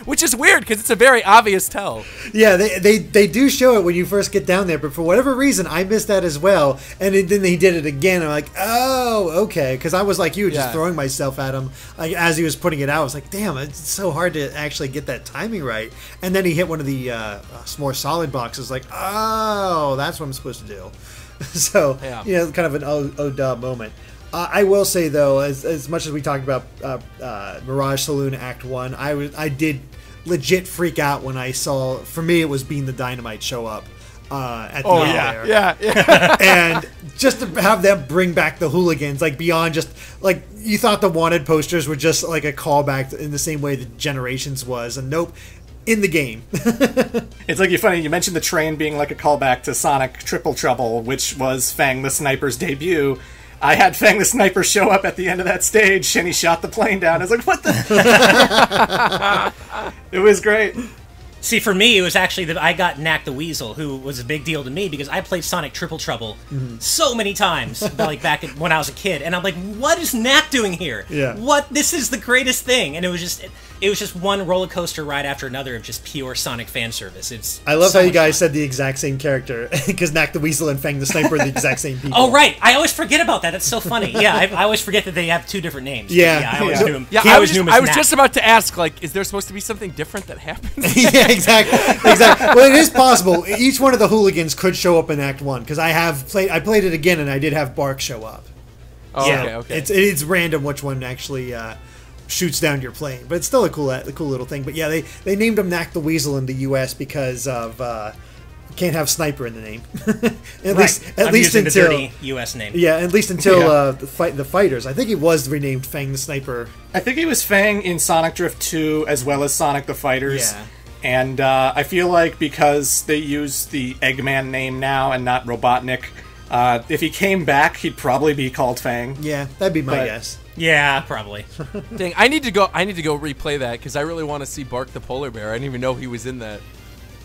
Which is weird, because it's a very obvious tell. Yeah, they do show it when you first get down there, but for whatever reason, I missed that as well. And then he did it again. I'm like, oh, okay. Because I was like you, just throwing myself at him like as he was putting it out. I was like, damn, it's so hard to actually get that timing right. And then he hit one of the more solid boxes. Like, oh, that's what I'm supposed to do. So, kind of an oh duh moment. I will say, though, as much as we talked about Mirage Saloon Act 1, I did legit freak out when I saw, for me, it was Being the Dynamite show up at the end there. Yeah. And just to have them bring back the hooligans, like, beyond just, like, you thought the Wanted posters were just, like, a callback in the same way that Generations was, and nope. In the game. It's like, you're funny, you mentioned the train being like a callback to Sonic Triple Trouble, which was Fang the Sniper's debut. I had Fang the Sniper show up at the end of that stage, and he shot the plane down. I was like, what the... It was great. See, for me, it was actually that I got Knack the Weasel, who was a big deal to me because I played Sonic Triple Trouble so many times, like back when I was a kid, and I'm like, what is Knack doing here? Yeah. What? This is the greatest thing, and it was just one roller coaster ride after another of just pure Sonic fan service. I love how you guys said the exact same character, because Knack the Weasel and Fang the Sniper are the exact same people. Oh, right. I always forget about that. That's so funny. Yeah, I always forget that they have two different names. Yeah. I always knew him. Yeah, I was just about to ask, like, is there supposed to be something different that happens? Yeah, exactly. Well, it is possible. Each one of the hooligans could show up in Act 1, because I played it again, and I did have Bark show up. Oh, so okay. It's random which one actually shoots down your plane, but it's still a cool little thing. But yeah, they named him Knack the Weasel in the U.S. because of can't have Sniper in the name. at least until the dirty U.S. name. Yeah, at least until the fighters. I think he was renamed Fang the Sniper. I think he was Fang in Sonic Drift 2 as well as Sonic the Fighters. Yeah. And I feel like because they use the Eggman name now and not Robotnik, if he came back, he'd probably be called Fang. Yeah, that'd be my guess. Yeah, probably. Dang, I need to go replay that because I really want to see Bark the Polar Bear. I didn't even know he was in that.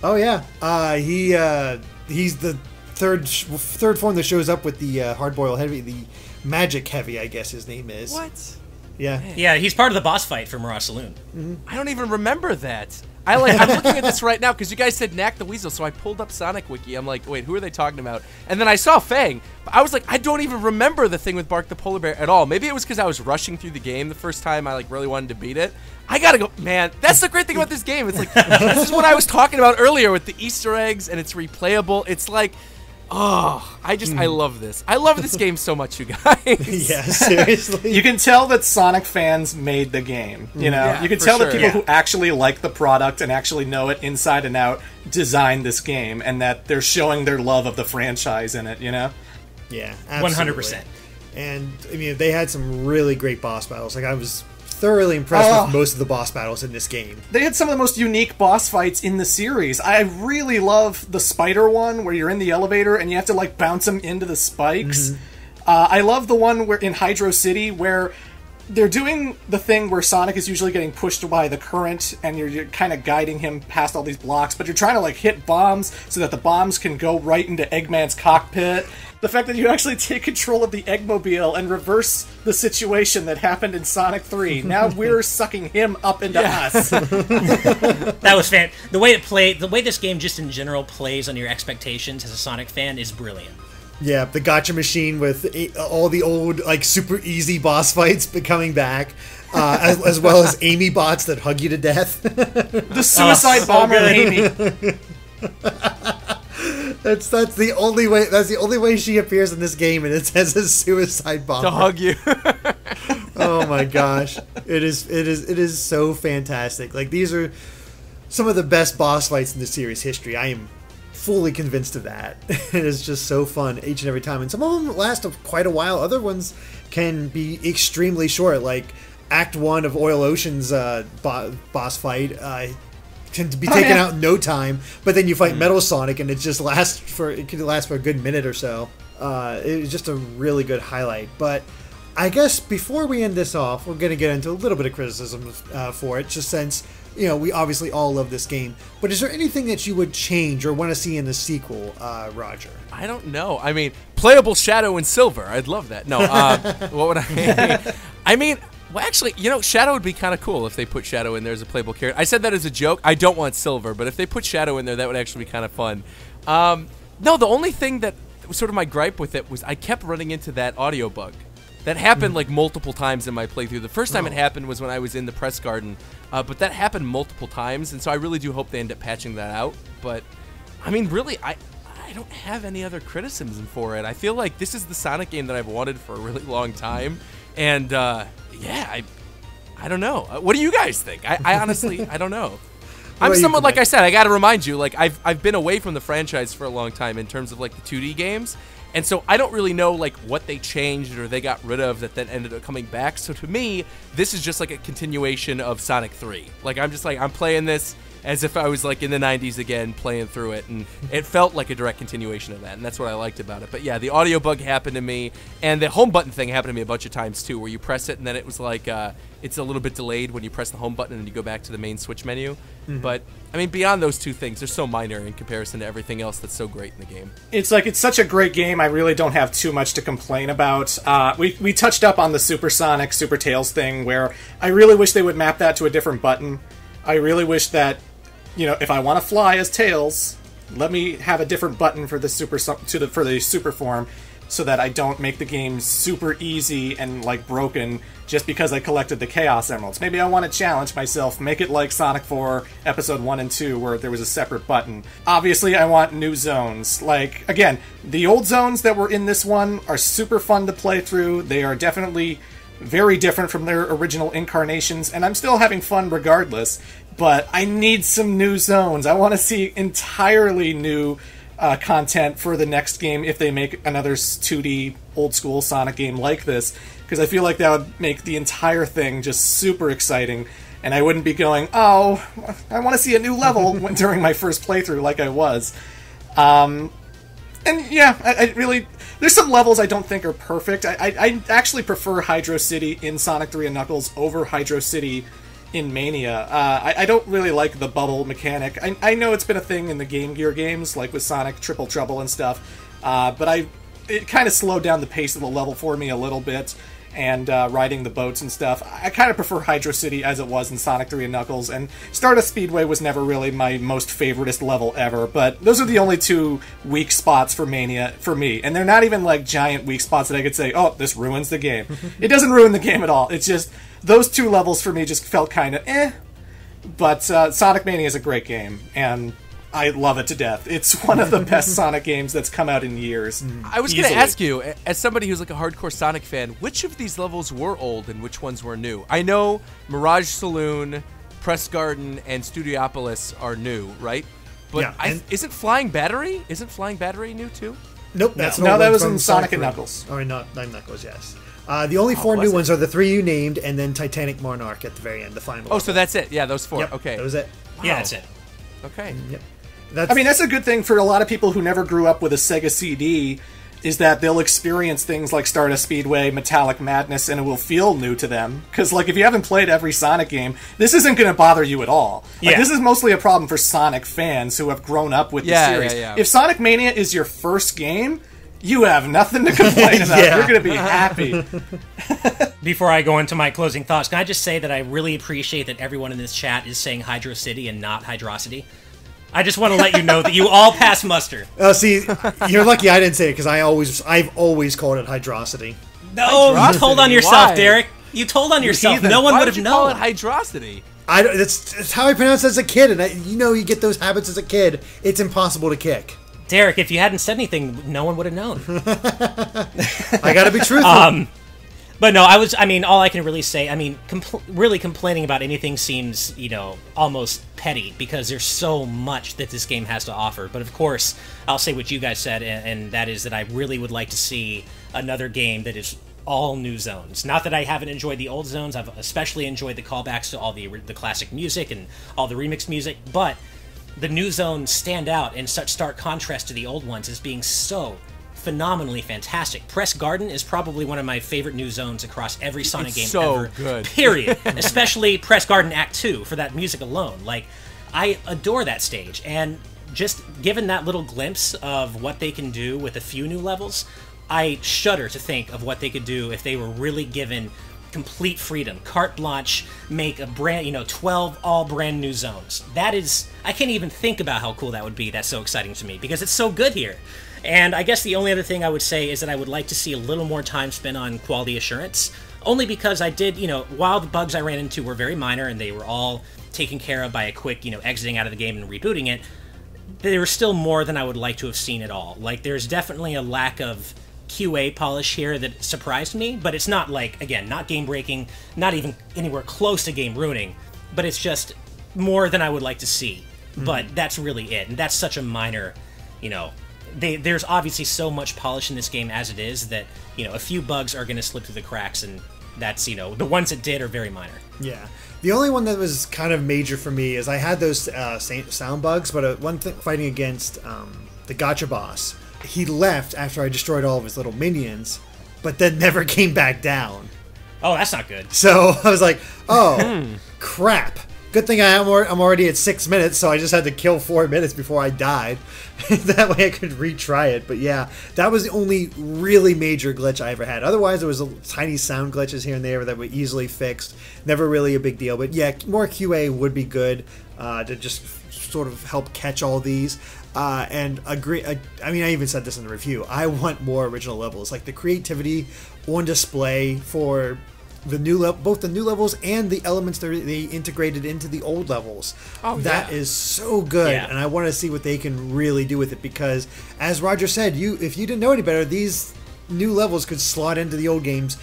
Oh yeah, he's the third form that shows up with the Hardboiled Heavy, the Magic Heavy, I guess his name is. What? Yeah. Yeah, he's part of the boss fight for Mirage Saloon. I don't even remember that. I'm looking at this right now because you guys said Knack the Weasel, so I pulled up Sonic Wiki. I'm like, wait, who are they talking about? And then I saw Fang, but I was like, I don't even remember the thing with Bark the Polar Bear at all. Maybe it was because I was rushing through the game the first time I really wanted to beat it. I gotta go, man. That's the great thing about this game. It's like this is what I was talking about earlier with the Easter eggs, and it's replayable. It's like, oh, I love this. I love this game so much, you guys. Yeah, seriously. You can tell that Sonic fans made the game. You know, Yeah, you can for tell that sure. people who actually like the product and actually know it inside and out designed this game, and that they're showing their love of the franchise in it. You know. Yeah, absolutely. 100%. And I mean, they had some really great boss battles. Like I was thoroughly impressed with most of the boss battles in this game. They had some of the most unique boss fights in the series. I really love the spider one where you're in the elevator and you have to like bounce them into the spikes. I love the one where in Hydro City where they're doing the thing where Sonic is usually getting pushed by the current and you're kind of guiding him past all these blocks, but you're trying to like hit bombs so that the bombs can go right into Eggman's cockpit. The fact that you actually take control of the Eggmobile and reverse the situation that happened in Sonic 3. Now we're sucking him up into us. That was fan. The way this game just in general plays on your expectations as a Sonic fan is brilliant. Yeah, the gotcha machine with all the old, like, super easy boss fights coming back, as well as Amy bots that hug you to death. The suicide bomber Amy. That's the only way. That's the only way she appears in this game, and it's as a suicide bomber To hug you. Oh my gosh, it is so fantastic. Like, these are some of the best boss fights in the series history. I am fully convinced of that. It is just so fun each and every time, and some of them last quite a while. Other ones can be extremely short, like Act 1 of Oil Ocean's boss fight can be taken out in no time, but then you fight Metal Sonic and it just could last for a good minute or so. It was just a really good highlight. But I guess before we end this off, we're going to get into a little bit of criticism for it, just since, you know, we obviously all love this game. But is there anything that you would change or want to see in the sequel, Roger? I don't know. I mean, playable Shadow and Silver. I'd love that. No, what would I... I mean, Well, actually, you know, Shadow would be kind of cool if they put Shadow in there as a playable character. I said that as a joke. I don't want Silver, but if they put Shadow in there, that would actually be kind of fun. No, the only thing that was sort of my gripe with it was I kept running into that audio bug. That happened like multiple times in my playthrough. The first time it happened was when I was in the press garden, but that happened multiple times, and so I really do hope they end up patching that out. But, I mean, really, I don't have any other criticism for it. I feel like this is the Sonic game that I've wanted for a really long time, and yeah, I don't know. What do you guys think? I honestly, I don't know. I'm someone, like I said, I got to remind you, like I've been away from the franchise for a long time in terms of like the 2D games, and so I don't really know like what they changed or they got rid of that then ended up coming back. So to me, this is just like a continuation of Sonic 3. Like I'm just like I'm playing this as if I was like in the 90s again, playing through it, and it felt like a direct continuation of that, and that's what I liked about it. But yeah, the audio bug happened to me, and the home button thing happened to me a bunch of times too, where you press it and then it was like it's a little bit delayed when you press the home button and you go back to the main Switch menu. But I mean, beyond those two things, they're so minor in comparison to everything else that's so great in the game. It's like, it's such a great game, I really don't have too much to complain about. We touched up on the Supersonic, Super Tails thing, where I really wish they would map that to a different button. I really wish that, you know, if I want to fly as Tails, let me have a different button for the super form, so that I don't make the game super easy and like broken just because I collected the Chaos Emeralds. Maybe I want to challenge myself, make it like Sonic 4 Episode 1 and 2, where there was a separate button. Obviously, I want new zones. Like, again, the old zones that were in this one are super fun to play through. They are definitely very different from their original incarnations, and I'm still having fun regardless. But I need some new zones. I want to see entirely new content for the next game if they make another 2D old-school Sonic game like this, because I feel like that would make the entire thing just super exciting, and I wouldn't be going, oh, I want to see a new level during my first playthrough like I was. And yeah, I really... There's some levels I don't think are perfect. I actually prefer Hydro City in Sonic 3 and Knuckles over Hydro City in Mania. I don't really like the bubble mechanic. I know it's been a thing in the Game Gear games, like with Sonic Triple Trouble and stuff, but it kind of slowed down the pace of the level for me a little bit, and riding the boats and stuff. I kind of prefer Hydro City as it was in Sonic 3 and Knuckles, and Stardust Speedway was never really my most favoritist level ever, but those are the only two weak spots for Mania for me, and they're not even like giant weak spots that I could say, oh, this ruins the game. It doesn't ruin the game at all. It's just those two levels for me just felt kind of eh, but Sonic Mania is a great game, and I love it to death. It's one of the best Sonic games that's come out in years. I was going to ask you, as somebody who's like a hardcore Sonic fan, which of these levels were old and which ones were new? I know Mirage Saloon, Press Garden, and Studiopolis are new, right? But yeah, isn't Flying Battery? Isn't Flying Battery new too? Nope, that's no, that was in Sonic and Knuckles. Or not Knuckles, yes. The only four new ones are the three you named, and then Titanic Monarch at the very end, the final level. So that's it. Yeah, those four. Yep, okay. That was it. Wow. Yeah, that's it. Okay. Yep. I mean, that's a good thing for a lot of people who never grew up with a Sega CD, is that they'll experience things like Stardust Speedway, Metallic Madness, and it will feel new to them. Because, like, if you haven't played every Sonic game, this isn't going to bother you at all. Like, this is mostly a problem for Sonic fans who have grown up with the series. If Sonic Mania is your first game, you have nothing to complain about. You're going to be happy. Before I go into my closing thoughts, can I just say that I really appreciate that everyone in this chat is saying Hydro City and not Hydrocity? I just want to let you know that you all pass muster. Oh, see, you're lucky I didn't say it, because I've always called it Hydrocity. No, you told on yourself, Derek. You told on yourself. No one would have known. Call it Hydrocity? That's how I pronounced it as a kid, and you get those habits as a kid. It's impossible to kick. Derek, if you hadn't said anything, no one would have known. I gotta be truthful. But no, all I can really say, really complaining about anything seems, almost petty, because there's so much that this game has to offer. But of course, I'll say what you guys said, and that is that I really would like to see another game that is all new zones. Not that I haven't enjoyed the old zones, I've especially enjoyed the callbacks to all the classic music and all the remix music, but the new zones stand out in such stark contrast to the old ones as being so phenomenally fantastic. Press Garden is probably one of my favorite new zones across every Sonic game ever. Good. Period. Especially Press Garden Act 2 for that music alone. Like, I adore that stage, and just given that little glimpse of what they can do with a few new levels, I shudder to think of what they could do if they were really given complete freedom, carte blanche, make a brand, 12 all brand new zones. That is, I can't even think about how cool that would be. That's so exciting to me because it's so good here. And I guess the only other thing I would say is that I would like to see a little more time spent on quality assurance, only because I did, while the bugs I ran into were very minor and they were all taken care of by a quick, exiting out of the game and rebooting it, there was still more than I would like to have seen at all. Like, there's definitely a lack of QA polish here that surprised me, but it's not like, again, not game-breaking, not even anywhere close to game-ruining, but it's just more than I would like to see. But that's really it, and that's such a minor, there's obviously so much polish in this game as it is that, a few bugs are going to slip through the cracks, and that's, the ones that did are very minor. Yeah. The only one that was kind of major for me is I had those sound bugs, but one thing fighting against the gotcha boss, he left after I destroyed all of his little minions, but then never came back down. Oh, that's not good. So I was like, oh, crap. Good thing I'm already at 6 minutes, so I just had to kill 4 minutes before I died. That way I could retry it. But yeah, that was the only really major glitch I ever had. Otherwise, there was tiny sound glitches here and there that were easily fixed. Never really a big deal. But yeah, more QA would be good to just sort of help catch all these. And agree. I mean, I even said this in the review. I want more original levels. Like the creativity on display for the new both the new levels and the elements that they integrated into the old levels. Oh, that is so good, and I want to see what they can really do with it. Because, as Roger said, if you didn't know any better, these new levels could slot into the old games.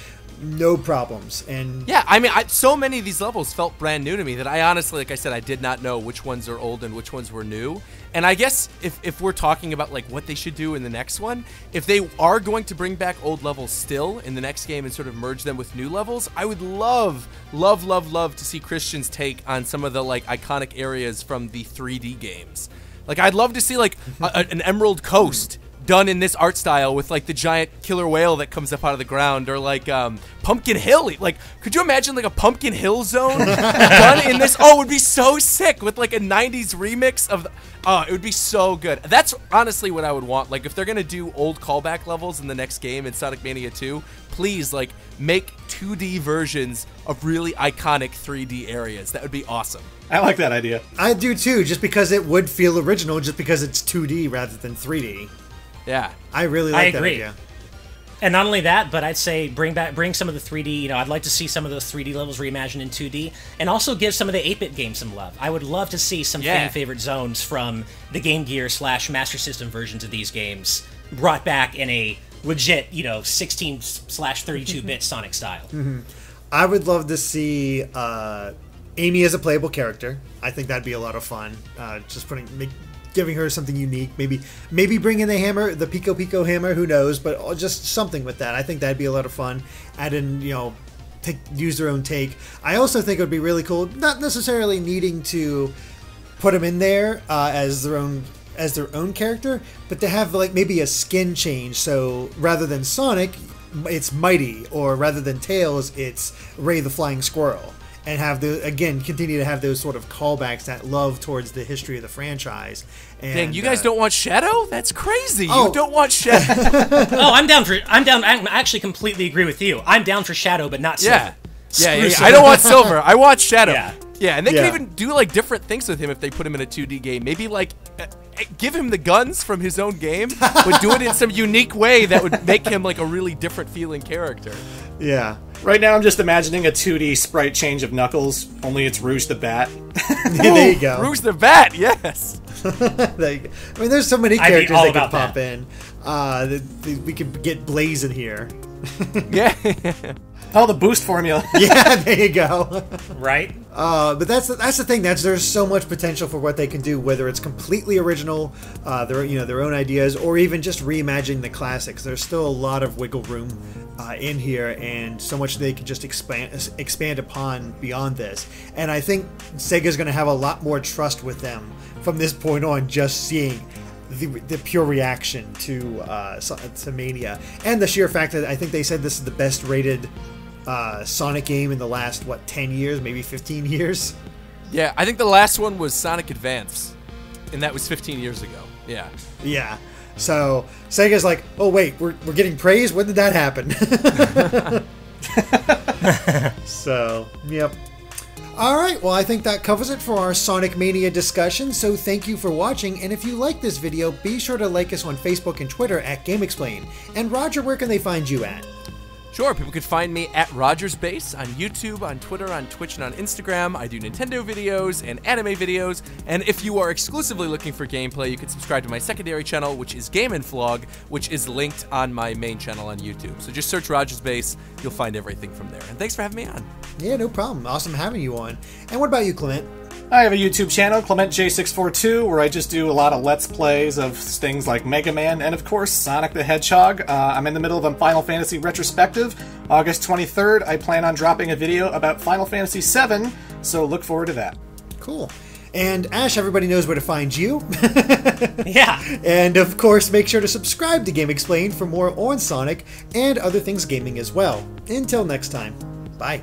No problems. And yeah, I mean, so many of these levels felt brand new to me that I honestly, like I said, I did not know which ones are old and which ones were new. And I guess if we're talking about like what they should do in the next one, if they are going to bring back old levels still in the next game and sort of merge them with new levels, I would love to see Christian's take on some of the like iconic areas from the 3D games. Like I'd love to see like an Emerald Coast done in this art style with like the giant killer whale that comes up out of the ground, or like Pumpkin Hill. Like, could you imagine like a Pumpkin Hill zone done in this? Oh, it would be so sick with like a 90s remix of it would be so good. That's honestly what I would want. Like if they're gonna do old callback levels in the next game in Sonic Mania 2, please like make 2D versions of really iconic 3D areas. That would be awesome. I like that idea. I do too, just because it would feel original, just because it's 2D rather than 3D. Yeah, I really like that idea. And not only that, but I'd say bring some of the 3D, I'd like to see some of those 3D levels reimagined in 2D, and also give some of the 8-bit games some love. I would love to see some fan-favorite zones from the Game Gear / Master System versions of these games brought back in a legit, 16/32-bit Sonic style. I would love to see Amy as a playable character. I think that'd be a lot of fun. Just giving her something unique, maybe bring in the hammer, the Pico Pico hammer, who knows, but just something with that. I think that'd be a lot of fun. Add in, use their own take. I also think it would be really cool, not necessarily needing to put them in there as their own character, but to have like maybe a skin change. So rather than Sonic, it's Mighty, or rather than Tails, it's Ray the Flying Squirrel. And continue to have those sort of callbacks, that love towards the history of the franchise. And, dang, you guys don't want Shadow? That's crazy. You don't want Shadow. I actually completely agree with you. I'm down for Shadow, but not Silver. Yeah. I don't want Silver. I want Shadow. Yeah, and they can even do like different things with him if they put him in a 2D game. Maybe like give him the guns from his own game, but do it in some unique way that would make him like a really different feeling character. Yeah. Right now, I'm just imagining a 2D sprite change of Knuckles, only it's Rouge the Bat. There you go. Rouge the Bat, yes. I mean, there's so many characters that could pop in. We could get Blaze in here. Yeah. Oh, the boost formula. Yeah, there you go. Right. But that's the thing. There's so much potential for what they can do, whether it's completely original, their own ideas, or even just reimagining the classics. There's still a lot of wiggle room in here, and so much they can just expand upon beyond this. And I think Sega's going to have a lot more trust with them from this point on, just seeing the pure reaction to Mania, and the sheer fact that I think they said this is the best rated Sonic game in the last 10 years, maybe 15 years. Yeah, I think the last one was Sonic Advance, and that was 15 years ago. Yeah. So Sega's like, oh wait, we're getting praise. When did that happen? So, yep. Alright, well I think that covers it for our Sonic Mania discussion, so thank you for watching, and if you like this video, be sure to like us on Facebook and Twitter at GameXplain. And Roger, where can they find you at? Sure, people can find me at RogersBase on YouTube, on Twitter, on Twitch, and on Instagram. I do Nintendo videos and anime videos, and if you are exclusively looking for gameplay, you can subscribe to my secondary channel, which is Game & Vlog, which is linked on my main channel on YouTube. So just search RogersBase, you'll find everything from there. And thanks for having me on. Yeah, no problem. Awesome having you on. And what about you, Clement? I have a YouTube channel, ClementJ642, where I just do a lot of Let's Plays of things like Mega Man and, of course, Sonic the Hedgehog. I'm in the middle of a Final Fantasy retrospective. August 23rd, I plan on dropping a video about Final Fantasy VII, so look forward to that. Cool. And Ash, everybody knows where to find you. Yeah. And, of course, make sure to subscribe to GameXplain for more on Sonic and other things gaming as well. Until next time, bye.